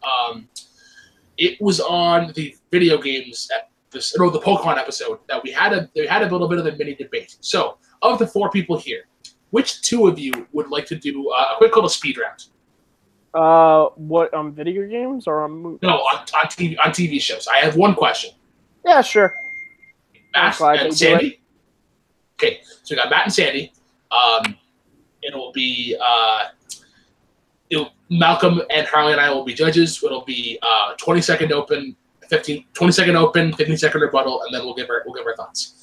the video games the Pokemon episode that we had a little bit of a mini debate. So, of the 4 people here, which 2 of you would like to do a quick little speed round? What, on video games or on movies? No, on TV shows. I have one question. Yeah, sure. Matt and Sandy. Okay, so we got Matt and Sandy. It'll be Malcolm and Harley and I will be judges. It'll be 20-second open, 15-second open, 15-second rebuttal, and then we'll give our thoughts.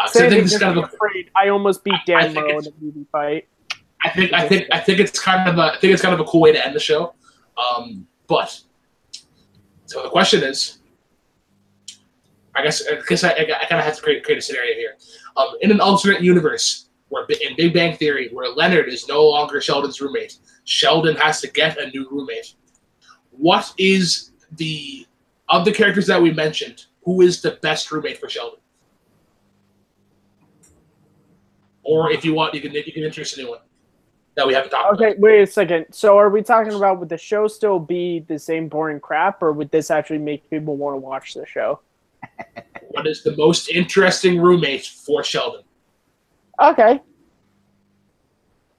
So I think this is kind of I almost beat Dan Moe in a movie fight. I think it's kind of a cool way to end the show. But so the question is, I guess I kind of have to create a scenario here. In an alternate universe, where in Big Bang Theory, where Leonard is no longer Sheldon's roommate, Sheldon has to get a new roommate. What is of the characters that we mentioned, who is the best roommate for Sheldon? Or if you want, you can introduce a new one that we haven't talked about. Okay, wait a second. So are we talking about would the show still be the same boring crap, or would this actually make people want to watch the show? What is the most interesting roommate for Sheldon? Okay.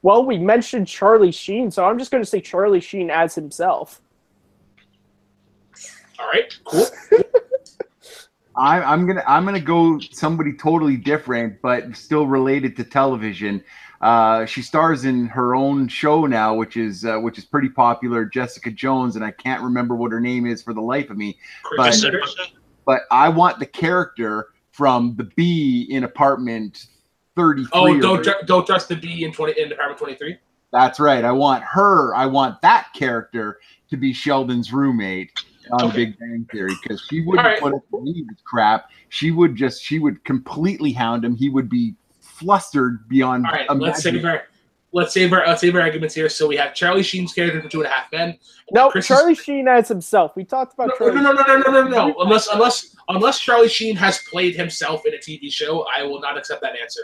Well, we mentioned Charlie Sheen, so I'm just going to say Charlie Sheen as himself. All right, cool. I'm gonna go somebody totally different, but still related to television. She stars in her own show now, which is pretty popular, Jessica Jones, and I can't remember what her name is for the life of me. but I want the character from the bee in apartment 33. Oh, don't trust the bee in apartment 23. That's right. I want that character to be Sheldon's roommate on Big Bang Theory, because she wouldn't put up with any of this crap. She would completely hound him. He would be flustered beyond. All right, let's save our arguments here. So we have Charlie Sheen's character from 2.5 Men. No, Charlie Sheen as himself. We talked about No. Unless Charlie Sheen has played himself in a TV show, I will not accept that answer.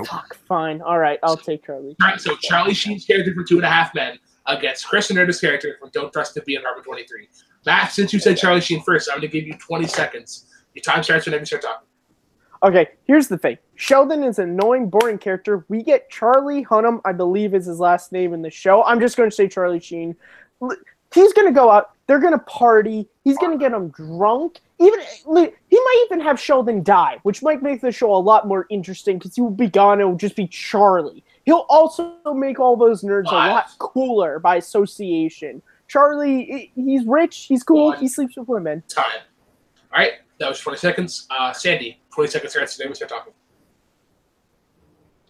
Fuck, fine. All right, I'll take Charlie. All right, so Charlie Sheen's character from 2.5 Men against Chris Nerda's character from Don't Trust the Bee in Apartment 23. Matt, since you said Charlie Sheen first, I'm going to give you 20 seconds. Your time starts whenever you start talking. Okay, here's the thing. Sheldon is an annoying, boring character. We get Charlie Hunnam, I believe is his last name in the show. I'm just going to say Charlie Sheen. He's going to go out. They're going to party. He's going to get them drunk. He might even have Sheldon die, which might make the show a lot more interesting because he will be gone and it will just be Charlie. He'll also make all those nerds a lot cooler by association. Charlie, he's rich. He's cool. He sleeps with women. Time. All right. That was 20 seconds. Sandy, 20 seconds starts today. We start talking.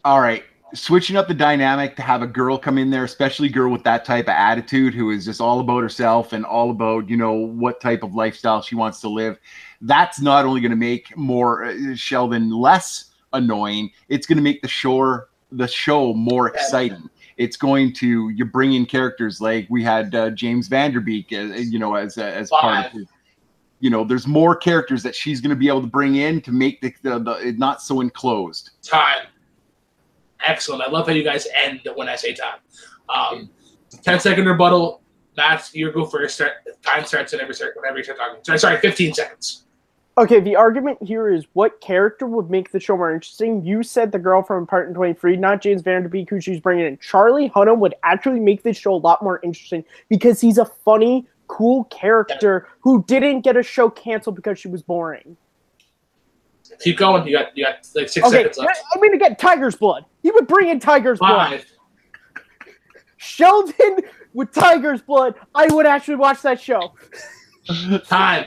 All right. Switching up the dynamic to have a girl come in there, especially a girl with that type of attitude who is just all about herself and all about, what type of lifestyle she wants to live. That's not only going to make Sheldon less annoying, it's going to make the show more exciting. It's going to, you bring in characters like we had James Vanderbeek, as part of his. There's more characters that she's going to be able to bring in to make the not so enclosed. Time. Excellent. I love how you guys end when I say time. 10-second rebuttal. Matt, you go first. Time starts whenever you start talking. Sorry, 15 seconds. Okay, the argument here is what character would make the show more interesting. You said the girl from Apartment 23, not James Vanderbeek, who she's bringing in. Charlie Hunnam would actually make this show a lot more interesting because he's a funny, cool character who didn't get a show canceled because she was boring. Keep going. You got like 6 seconds left. I'm going to get Tiger's Blood. He would bring in Tiger's Blood. Sheldon with Tiger's Blood. I would actually watch that show. Time.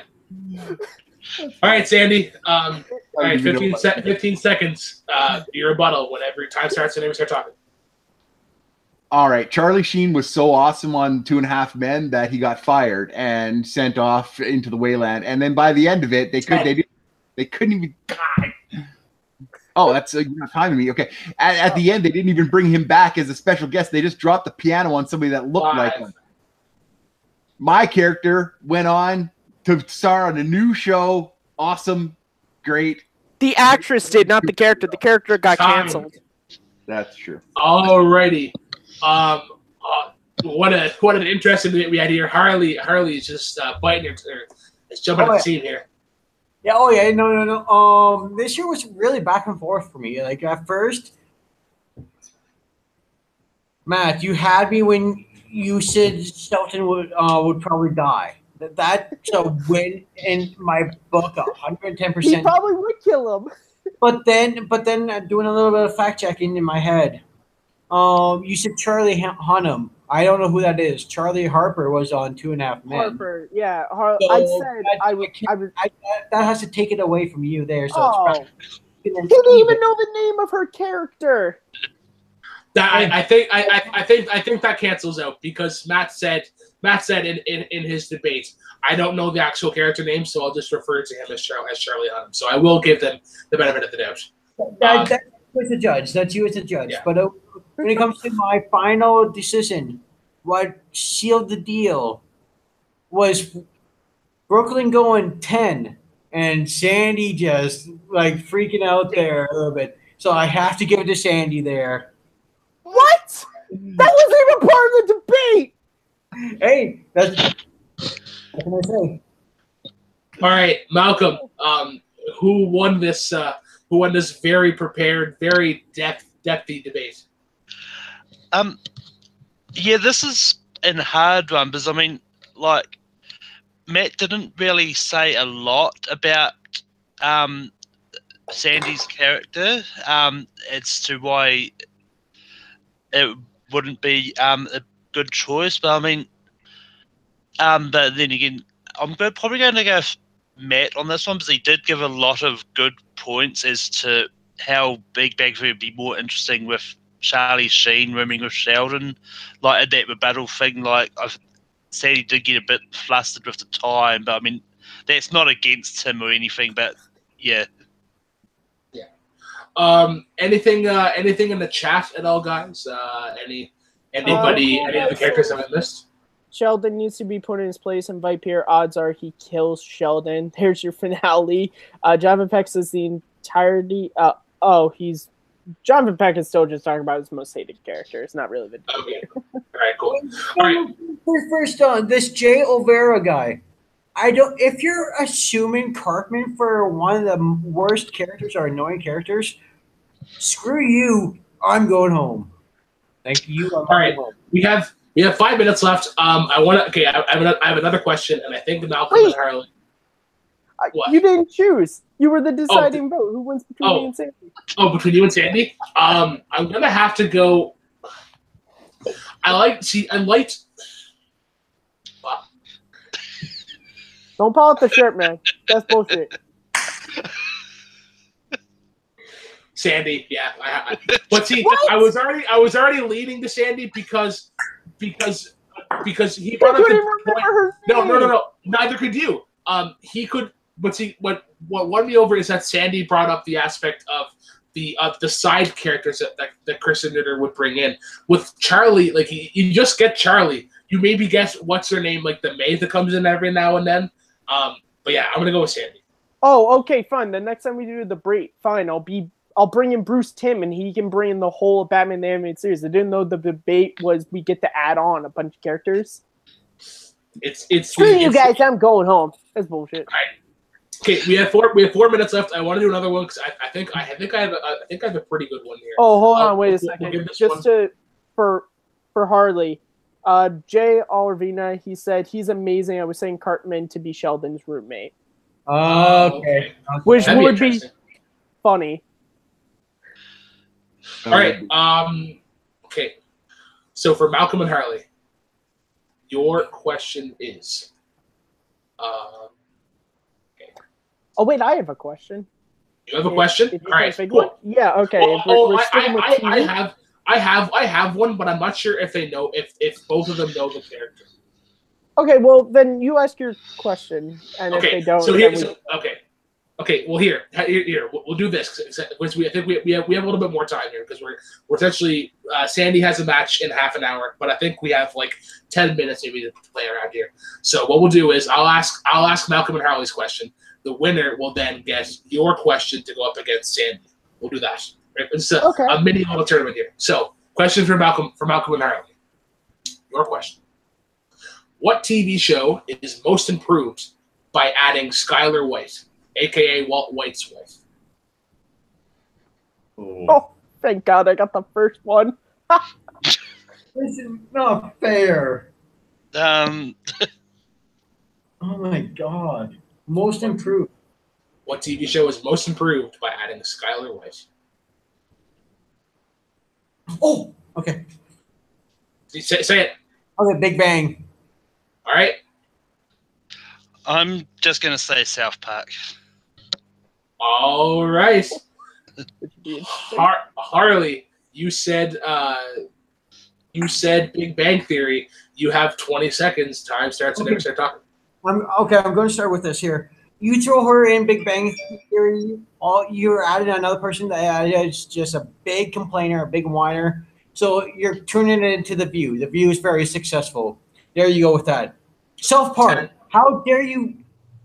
All right, Sandy. All right, 15 seconds. Your rebuttal whenever time starts and we start talking. All right, Charlie Sheen was so awesome on 2.5 Men that he got fired and sent off into the Wayland. And then by the end of it, they couldn't even. God. Oh, that's you're not timing me. Okay, at the end, they didn't even bring him back as a special guest. They just dropped the piano on somebody that looked like him. My character went on to star on a new show. Awesome, great. The actress did, not the character. The character got canceled. That's true. Alrighty. What an interesting we had here. Harley's just biting her. Let's jump on the scene here. Yeah. Oh yeah. No. This year was really back and forth for me. Like at first, Matt, you had me when you said Shelton would probably die. That's a win in my book, 110%. He probably would kill him. But then doing a little bit of fact checking in my head, you said Charlie Hunnam. I don't know who that is. Charlie Harper was on 2.5 Men. Harper, yeah. So I said I would. That has to take it away from you there. So you didn't even know the name of her character. I think that cancels out because Matt said in his debate, I don't know the actual character name, so I'll just refer to him as Charlie Hunnam. So I will give them the benefit of the doubt. That's you as a judge. That's you as a judge. Yeah. But when it comes to my final decision, what sealed the deal was Brooklyn going 10 and Sandy just like freaking out there a little bit. So I have to give it to Sandy there. What? That wasn't even part of the debate. Hey, what can I say? All right, Malcolm. Who won this? Who won this very prepared, very depthy debate? Yeah, this is a hard one because Matt didn't really say a lot about Sandy's character as to why it wouldn't be a good choice. But but then again, I'm probably going to go Matt on this one, because he did give a lot of good points as to how Big Bang Theory would be more interesting with Charlie Sheen rooming with Sheldon, like in that rebuttal thing. Like I've said, he did get a bit flustered with the time, but I mean that's not against him or anything. But yeah. Anything in the chat at all, guys? Any of the characters that I missed? Sheldon needs to be put in his place, and Viper, odds are he kills Sheldon. There's your finale. Jonathan Peck says the entirety. Jonathan Peck is still just talking about his most hated character. It's not really the. Okay. All right. Cool. All right. First on this Jay Olvera guy. I don't. If you're assuming Cartman for one of the worst characters or annoying characters, screw you. I'm going home. Thank you. All right. We have 5 minutes left. I have another question, and I think Malcolm and Harley. You didn't choose. You were the deciding vote. Who wins between me and Sandy? Oh, between you and Sandy? I'm gonna have to go. Don't pull out the shirt, man. That's bullshit. Sandy, yeah. But see, I was already leaning to Sandy because he brought up the point. No. Neither could you. He could, but see, what won me over is that Sandy brought up the aspect of the side characters that Chris and Knitter would bring in. With Charlie, like you just get Charlie. You maybe guess what's her name, like the maid that comes in every now and then. But yeah, I'm gonna go with Sandy. Oh, okay, fine. The next time we do the debate, fine. I'll bring in Bruce Timm, and he can bring in the whole Batman the Animated Series. I didn't know the debate was we get to add on a bunch of characters. Screw you guys! I'm going home. That's bullshit. All right. Okay, we have 4 minutes left. I want to do another one because I think I have a pretty good one here. Oh, hold on, wait a second. For Harley, Jay Oliverina, he said he's amazing. I was saying Cartman to be Sheldon's roommate. Okay. Which would be funny. All right. Okay. So for Malcolm and Harley, your question is. Okay. Oh wait, I have a question. You have a question? All right. Cool. Yeah. Okay. I have one, but I'm not sure if they know if both of them know the character. Okay. Well, then you ask your question, and if they don't, Okay. Well, here, we'll do this because I think we have a little bit more time here because we're essentially Sandy has a match in half an hour, but I think we have like 10 minutes maybe to play around here. So what we'll do is I'll ask Malcolm and Harley's question. The winner will then get your question to go up against Sandy. We'll do that. Right? It's a mini little tournament here. So question for Malcolm and Harley. Your question: what TV show is most improved by adding Skylar White, a.k.a. Walt White's wife? Oh, thank God I got the first one. This is not fair. Um. Oh my God. Most improved. What TV show is most improved by adding Skylar White? Oh, okay. Say it. Okay, Big Bang. All right. I'm just gonna say South Park. All right. Harley, you said Big Bang Theory. You have 20 seconds. Time starts and start talking. I'm going to start with this here. You throw her in Big Bang Theory. You're adding another person that is just a big complainer, a big whiner. So you're turning it into The View. The View is very successful. There you go with that. South Park. How dare you?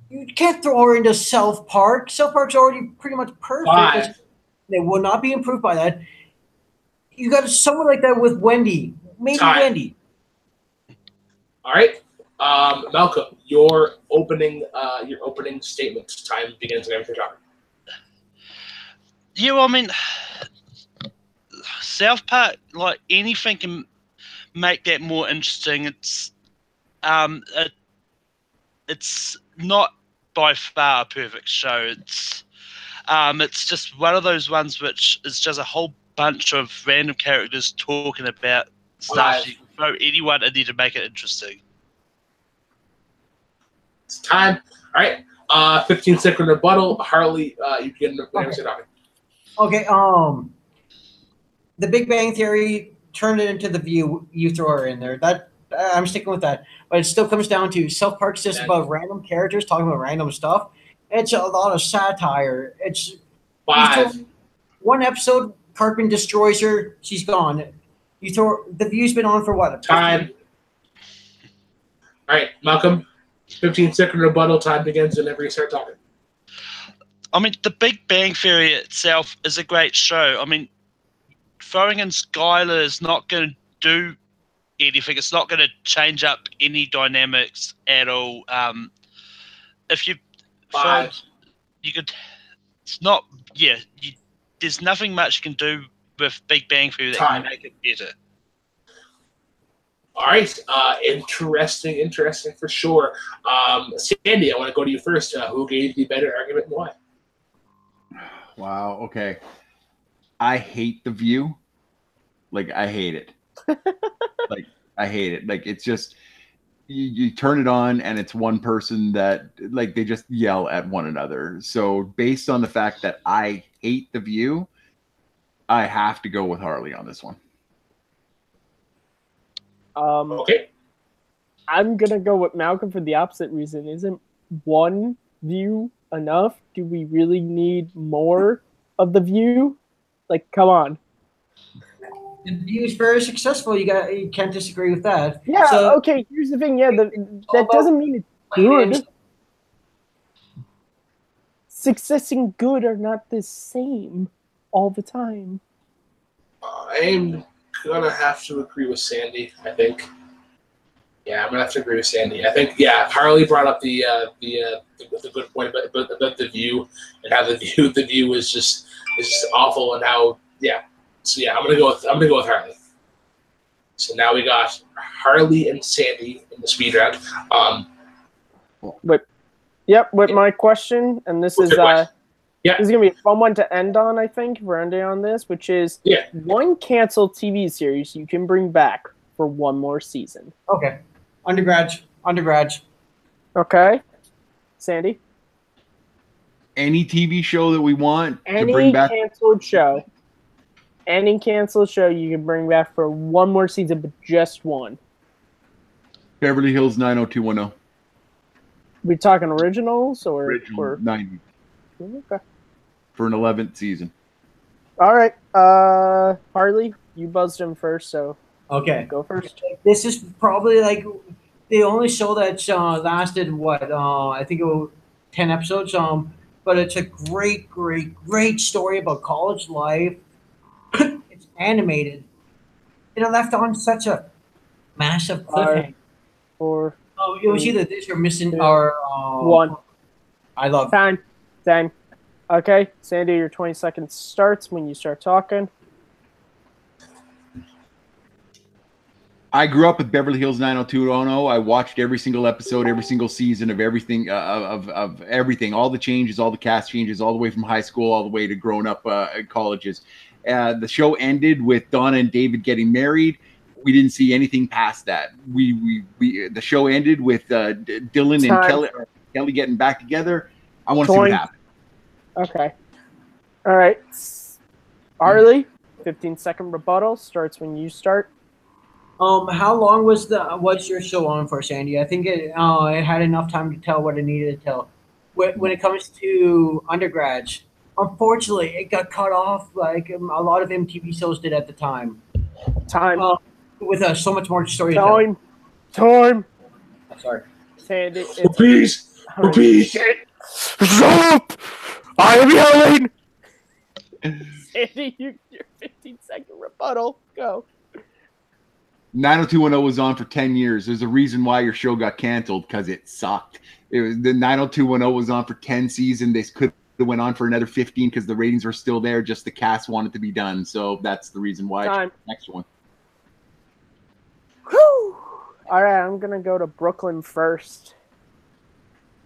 You can't throw her into South Park. South Park's already pretty much perfect. They will not be improved by that. You got someone like that with Wendy. Maybe Wendy. All right. Malcolm, your opening statement. Time begins whenever you're talking. Yeah, well, I mean, South Park, like anything can make that more interesting. It's not by far a perfect show. It's just one of those ones which is just a whole bunch of random characters talking about stuff. You can throw anyone in there to make it interesting. It's time. All right. 15-second rebuttal. Harley, you can say talking. Okay. The Big Bang Theory turned it into The View. You throw her in there. That I'm sticking with that. But it still comes down to South Park's just about random characters talking about random stuff. It's a lot of satire. It's 5. One episode, Cartman destroys her. She's gone. You throw The View's been on for what? Time. All right, Malcolm. 15-second rebuttal. Time begins whenever you start talking. I mean, The Big Bang Theory itself is a great show. I mean, throwing in Skylar is not going to do anything. It's not going to change up any dynamics at all. If you 5. You could. It's not. Yeah. There's nothing much you can do with Big Bang Theory that can make it better. All right. Interesting for sure. Sandy, I want to go to you first. Who gave the better argument and why? Wow. Okay. I hate The View. Like, I hate it. Like, I hate it. Like, it's just you turn it on and it's one person that, like, they just yell at one another. So based on the fact that I hate The View, I have to go with Harley on this one. Okay. I'm gonna go with Malcolm for the opposite reason. Isn't one view enough? Do we really need more of The View? Like, come on. The View is very successful. You can't disagree with that. Yeah. So, okay. Here's the thing. Yeah, that doesn't mean it's good. Success and good are not the same all the time. I'm gonna have to agree with Sandy. I think. Yeah, I'm gonna have to agree with Sandy. I think. Yeah, Harley brought up the good point about The View and how the view is just awful and how So yeah, I'm gonna go with Harley. So now we got Harley and Sandy in the speed round. With my question, and this is this is gonna be a fun one to end on. I think we're ending on this, which is one canceled TV series you can bring back for one more season. Okay, undergrads. Okay, Sandy. Any TV show that we want Any to bring back. Any canceled show you can bring back for one more season, but just one. Beverly Hills 90210. We talking originals or Original 90. Okay. For an 11th season. All right, Harley, you buzzed him first, so okay, go first. This is probably like the only show that's lasted I think it was 10 episodes. But it's a great story about college life. It's animated. It left on such a massive cliffhanger. It was either this or missing or one. I love time. 10. Okay, Sandy, your 20 seconds starts when you start talking. I grew up with Beverly Hills 90210. I watched every single episode, every single season of everything, of everything, all the changes, all the cast changes, all the way from high school, all the way to grown up colleges. The show ended with Donna and David getting married. We didn't see anything past that. The show ended with Dylan and Kelly getting back together. I want to see what happens. Okay. All right. Harley, 15-second rebuttal starts when you start. How long was your show on for, Sandy? I think it had enough time to tell what it needed to tell. When it comes to undergrads, unfortunately, it got cut off like a lot of MTV shows did at the time. With so much more story. Time. I'm sorry. Sandy, Repeat. Shut up! I am yelling. Sandy, your 15-second rebuttal. Go. 90210 was on for 10 years. There's a reason why your show got canceled, because it sucked. The 90210 was on for 10 seasons. They could have went on for another 15 because the ratings were still there. Just the cast wanted to be done. So that's the reason why. Time. Next one. Whew. All right, I'm going to go to Brooklyn first.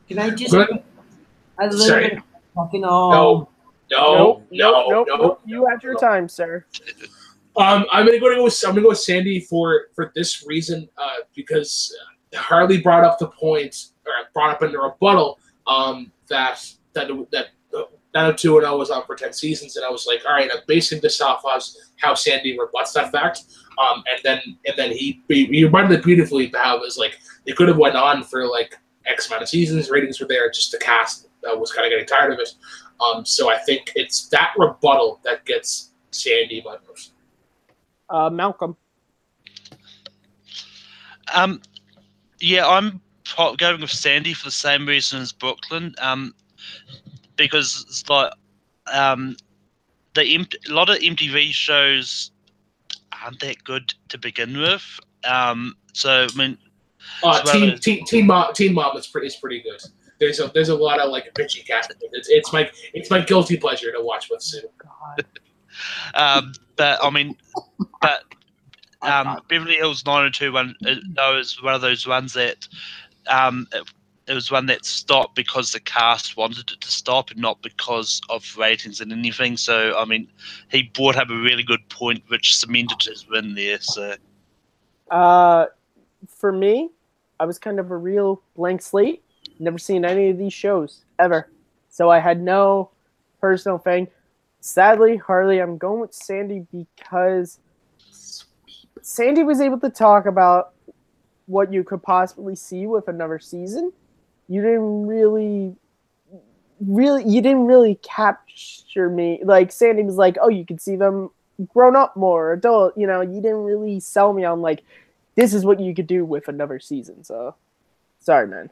Can I just... Sorry. Fucking No. You had your time, sir. I'm gonna go with Sandy for this reason, because Harley brought up the point, or brought up in the rebuttal, that 90210 was on for 10 seasons, and I was like, all right, I'm basing this off of how Sandy rebuts that fact. And then he reminded it beautifully about how it was like they could have went on for like X amount of seasons, ratings were there, just the cast was kind of getting tired of it. So I think it's that rebuttal that gets Sandy my most. Malcolm. Yeah, I'm going with Sandy for the same reason as Brooklyn. Because it's like a lot of MTV shows aren't that good to begin with. So I mean, Teen Mom is pretty good. There's a lot of like bitchy casting. It's my guilty pleasure to watch with Sue. God. But I mean, Beverly Hills 90210 is one of those ones that it was one that stopped because the cast wanted it to stop and not because of ratings and anything. So, I mean, he brought up a really good point, which cemented his win there. So, for me, I was kind of a real blank slate. Never seen any of these shows, ever. So I had no personal thing. Sadly, Harley, I'm going with Sandy because Sandy was able to talk about what you could possibly see with another season. You didn't really capture me. Like Sandy was like, oh, you could see them grown up more, adult. You didn't really sell me on like, this is what you could do with another season. So, sorry, man.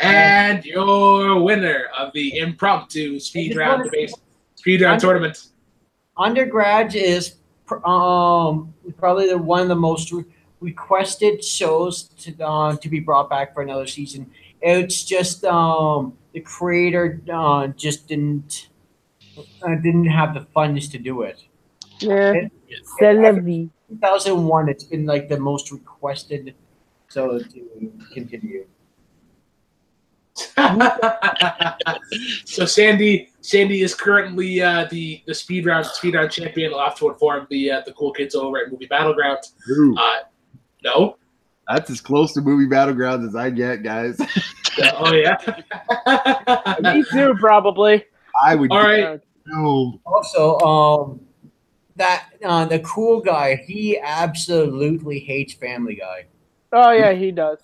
And your winner of the impromptu speed round tournament. Undergrad is probably one of the most requested shows to be brought back for another season. It's just the creator just didn't have the funds to do it. Yeah, 2001, it's been like the most requested. So to continue. So Sandy is currently the speed round champion. I'll have to inform the cool kids over at Movie Battleground. No, that's as close to Movie Battlegrounds as I get, guys. Oh yeah, me too, probably. I would. All right. No. Also, that the cool guy, he absolutely hates Family Guy. Oh yeah, he does.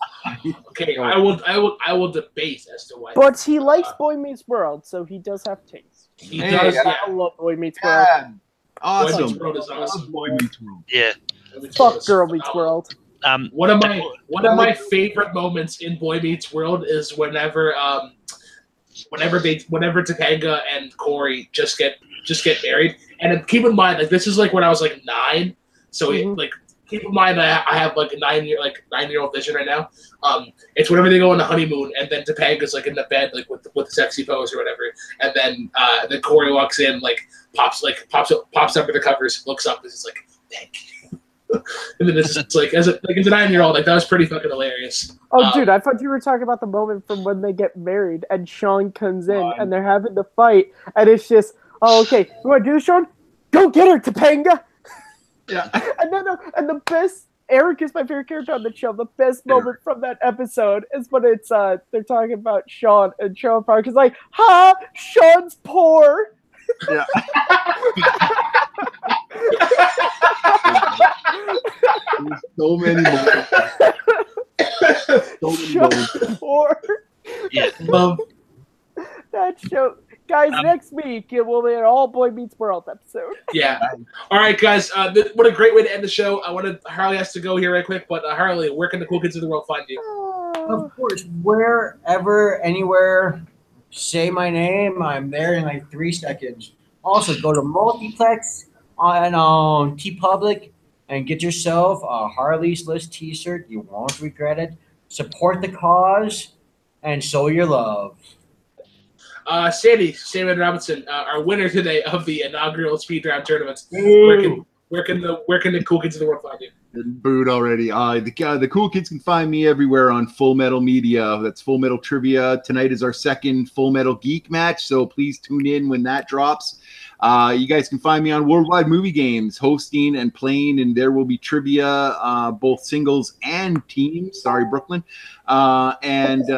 Okay, I will debate as to why. But he likes Boy Meets World, so he does have taste. He does. Yeah. I love Boy Meets World. Awesome. Boy Meets World is awesome. Boy Meets World. yeah. Fuck Girl Meets World. One of my favorite moments in Boy Meets World is whenever Topanga and Corey just get married. And keep in mind, like this is like when I was like 9, so keep in mind I have like a 9-year-old vision right now. It's whenever they go on the honeymoon, and then Topanga's like in the bed like with the sexy pose or whatever, and then Corey walks in, like pops under the covers, looks up, and is like, thank you. And then it's like as a 9-year-old, like that was pretty fucking hilarious. Oh, dude, I thought you were talking about the moment from when they get married and Sean comes in and they're having the fight, and it's just, oh, okay, you want to do this, Sean? Go get her, Topanga. Yeah. And the best, Eric is my favorite character on the show. The best moment from that episode is when it's they're talking about Sean, and Sean Park is like, "Ha, Sean's poor." Yeah. So many moments. Sean's poor. Yeah. Love that show. Guys, next week it will be an all Boy Meets World episode. Yeah. All right, guys. What a great way to end the show. Harley has to go here right quick, but Harley, where can the cool kids of the world find you? Of course, wherever, anywhere, say my name. I'm there in like 3 seconds. Also, go to Multiplex on TeePublic and get yourself a Harley's List T-shirt. You won't regret it. Support the cause and show your love. Sandy Robinson, our winner today of the inaugural speed round tournament. Where can the cool kids of the world find you? Booed already. The cool kids can find me everywhere on Full Metal Media. That's Full Metal Trivia. Tonight is our second Full Metal Geek match, so please tune in when that drops. You guys can find me on Worldwide Movie Games, hosting and playing, and there will be trivia, both singles and teams. Sorry, Brooklyn. And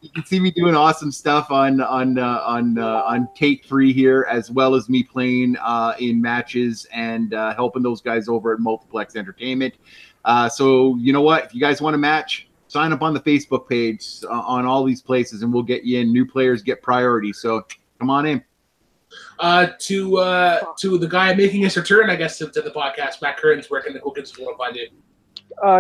you can see me doing awesome stuff on Take 3 here, as well as me playing in matches and helping those guys over at Multiplex Entertainment. So you know what? If you guys want to match, sign up on the Facebook page on all these places, and we'll get you in. New players get priority, so come on in. To the guy making his return, I guess, to the podcast, Matt Kearns, where can the cool kids find you?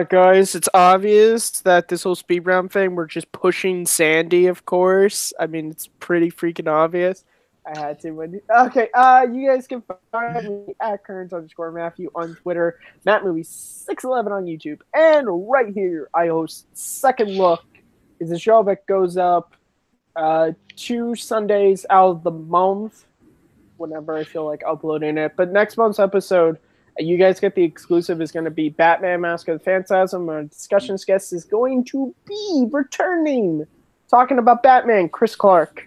Guys, it's obvious that this whole speed round thing, we're just pushing Sandy, of course. I mean, it's pretty freaking obvious. I had to. Okay, you guys can find me at Kearns_Matthew on Twitter, MattMovie611 on YouTube, and right here I host Second Look. Is a show that goes up 2 Sundays out of the month, whenever I feel like uploading it. But next month's episode, you guys get the exclusive, is going to be Batman Mask of the Phantasm. Our discussions guest is going to be returning, talking about Batman, Chris Clark.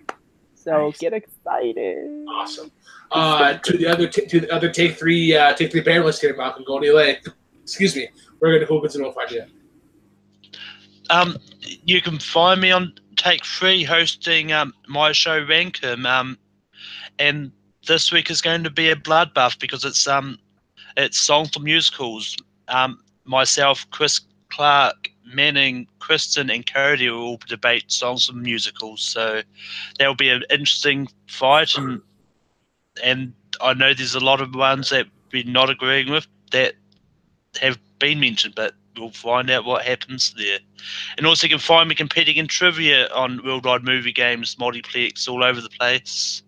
So nice. Get excited! Awesome. To the other Take 3 panelists here, Malcolm Goldie. Excuse me. We're going to go with find you. You can find me on Take 3 hosting my show Rankum. And this week is going to be a bloodbath because it's songs from musicals. Myself, Chris Clark, Manning, Kristen, and Cody will all debate songs from musicals. So there'll be an interesting fight, and I know there's a lot of ones that we're not agreeing with that have been mentioned, but we'll find out what happens there. And also you can find me competing in trivia on Worldwide Movie Games, Multiplex, all over the place.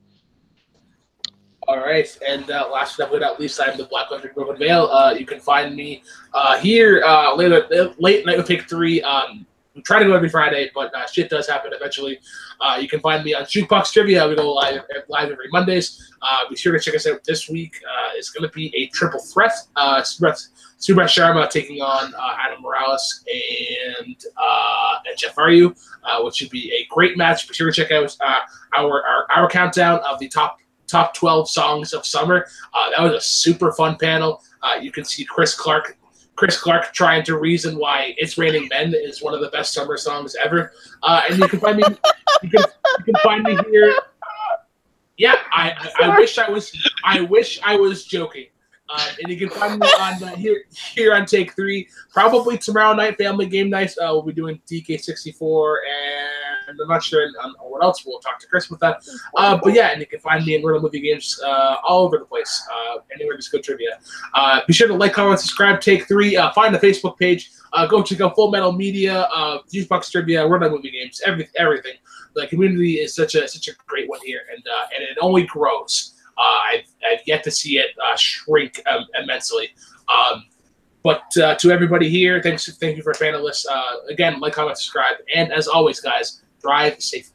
All right, and last but not least, I'm the Black Country Broken Veil. You can find me here late night with Take 3. We try to go every Friday, but shit does happen eventually. You can find me on Jukebox Trivia. We go live every Mondays. Be sure to check us out this week. It's going to be a triple threat. Suresh Sharma taking on Adam Morales and Jeff Aryu, which should be a great match. Be sure to check out our countdown of the top 12 songs of summer. That was a super fun panel. You can see Chris Clark trying to reason why "It's Raining Men" is one of the best summer songs ever. And you can find me. You can find me here. Yeah, I wish I was joking. And you can find me on here on Take 3. Probably tomorrow night, Family Game Night. We'll be doing DK64, and I'm not sure on what else. We'll talk to Chris with that. But yeah, and you can find me in Real Movie Games all over the place. Anywhere, just go trivia. Be sure to like, comment, subscribe. Take 3. Find the Facebook page. Go check out Full Metal Media, Juicebox Trivia, Real Movie Games, everything. The community is such a great one here, and it only grows. I've yet to see it shrink immensely. But to everybody here, thank you for panelists. Again, like, comment, subscribe, and as always, guys, drive safely.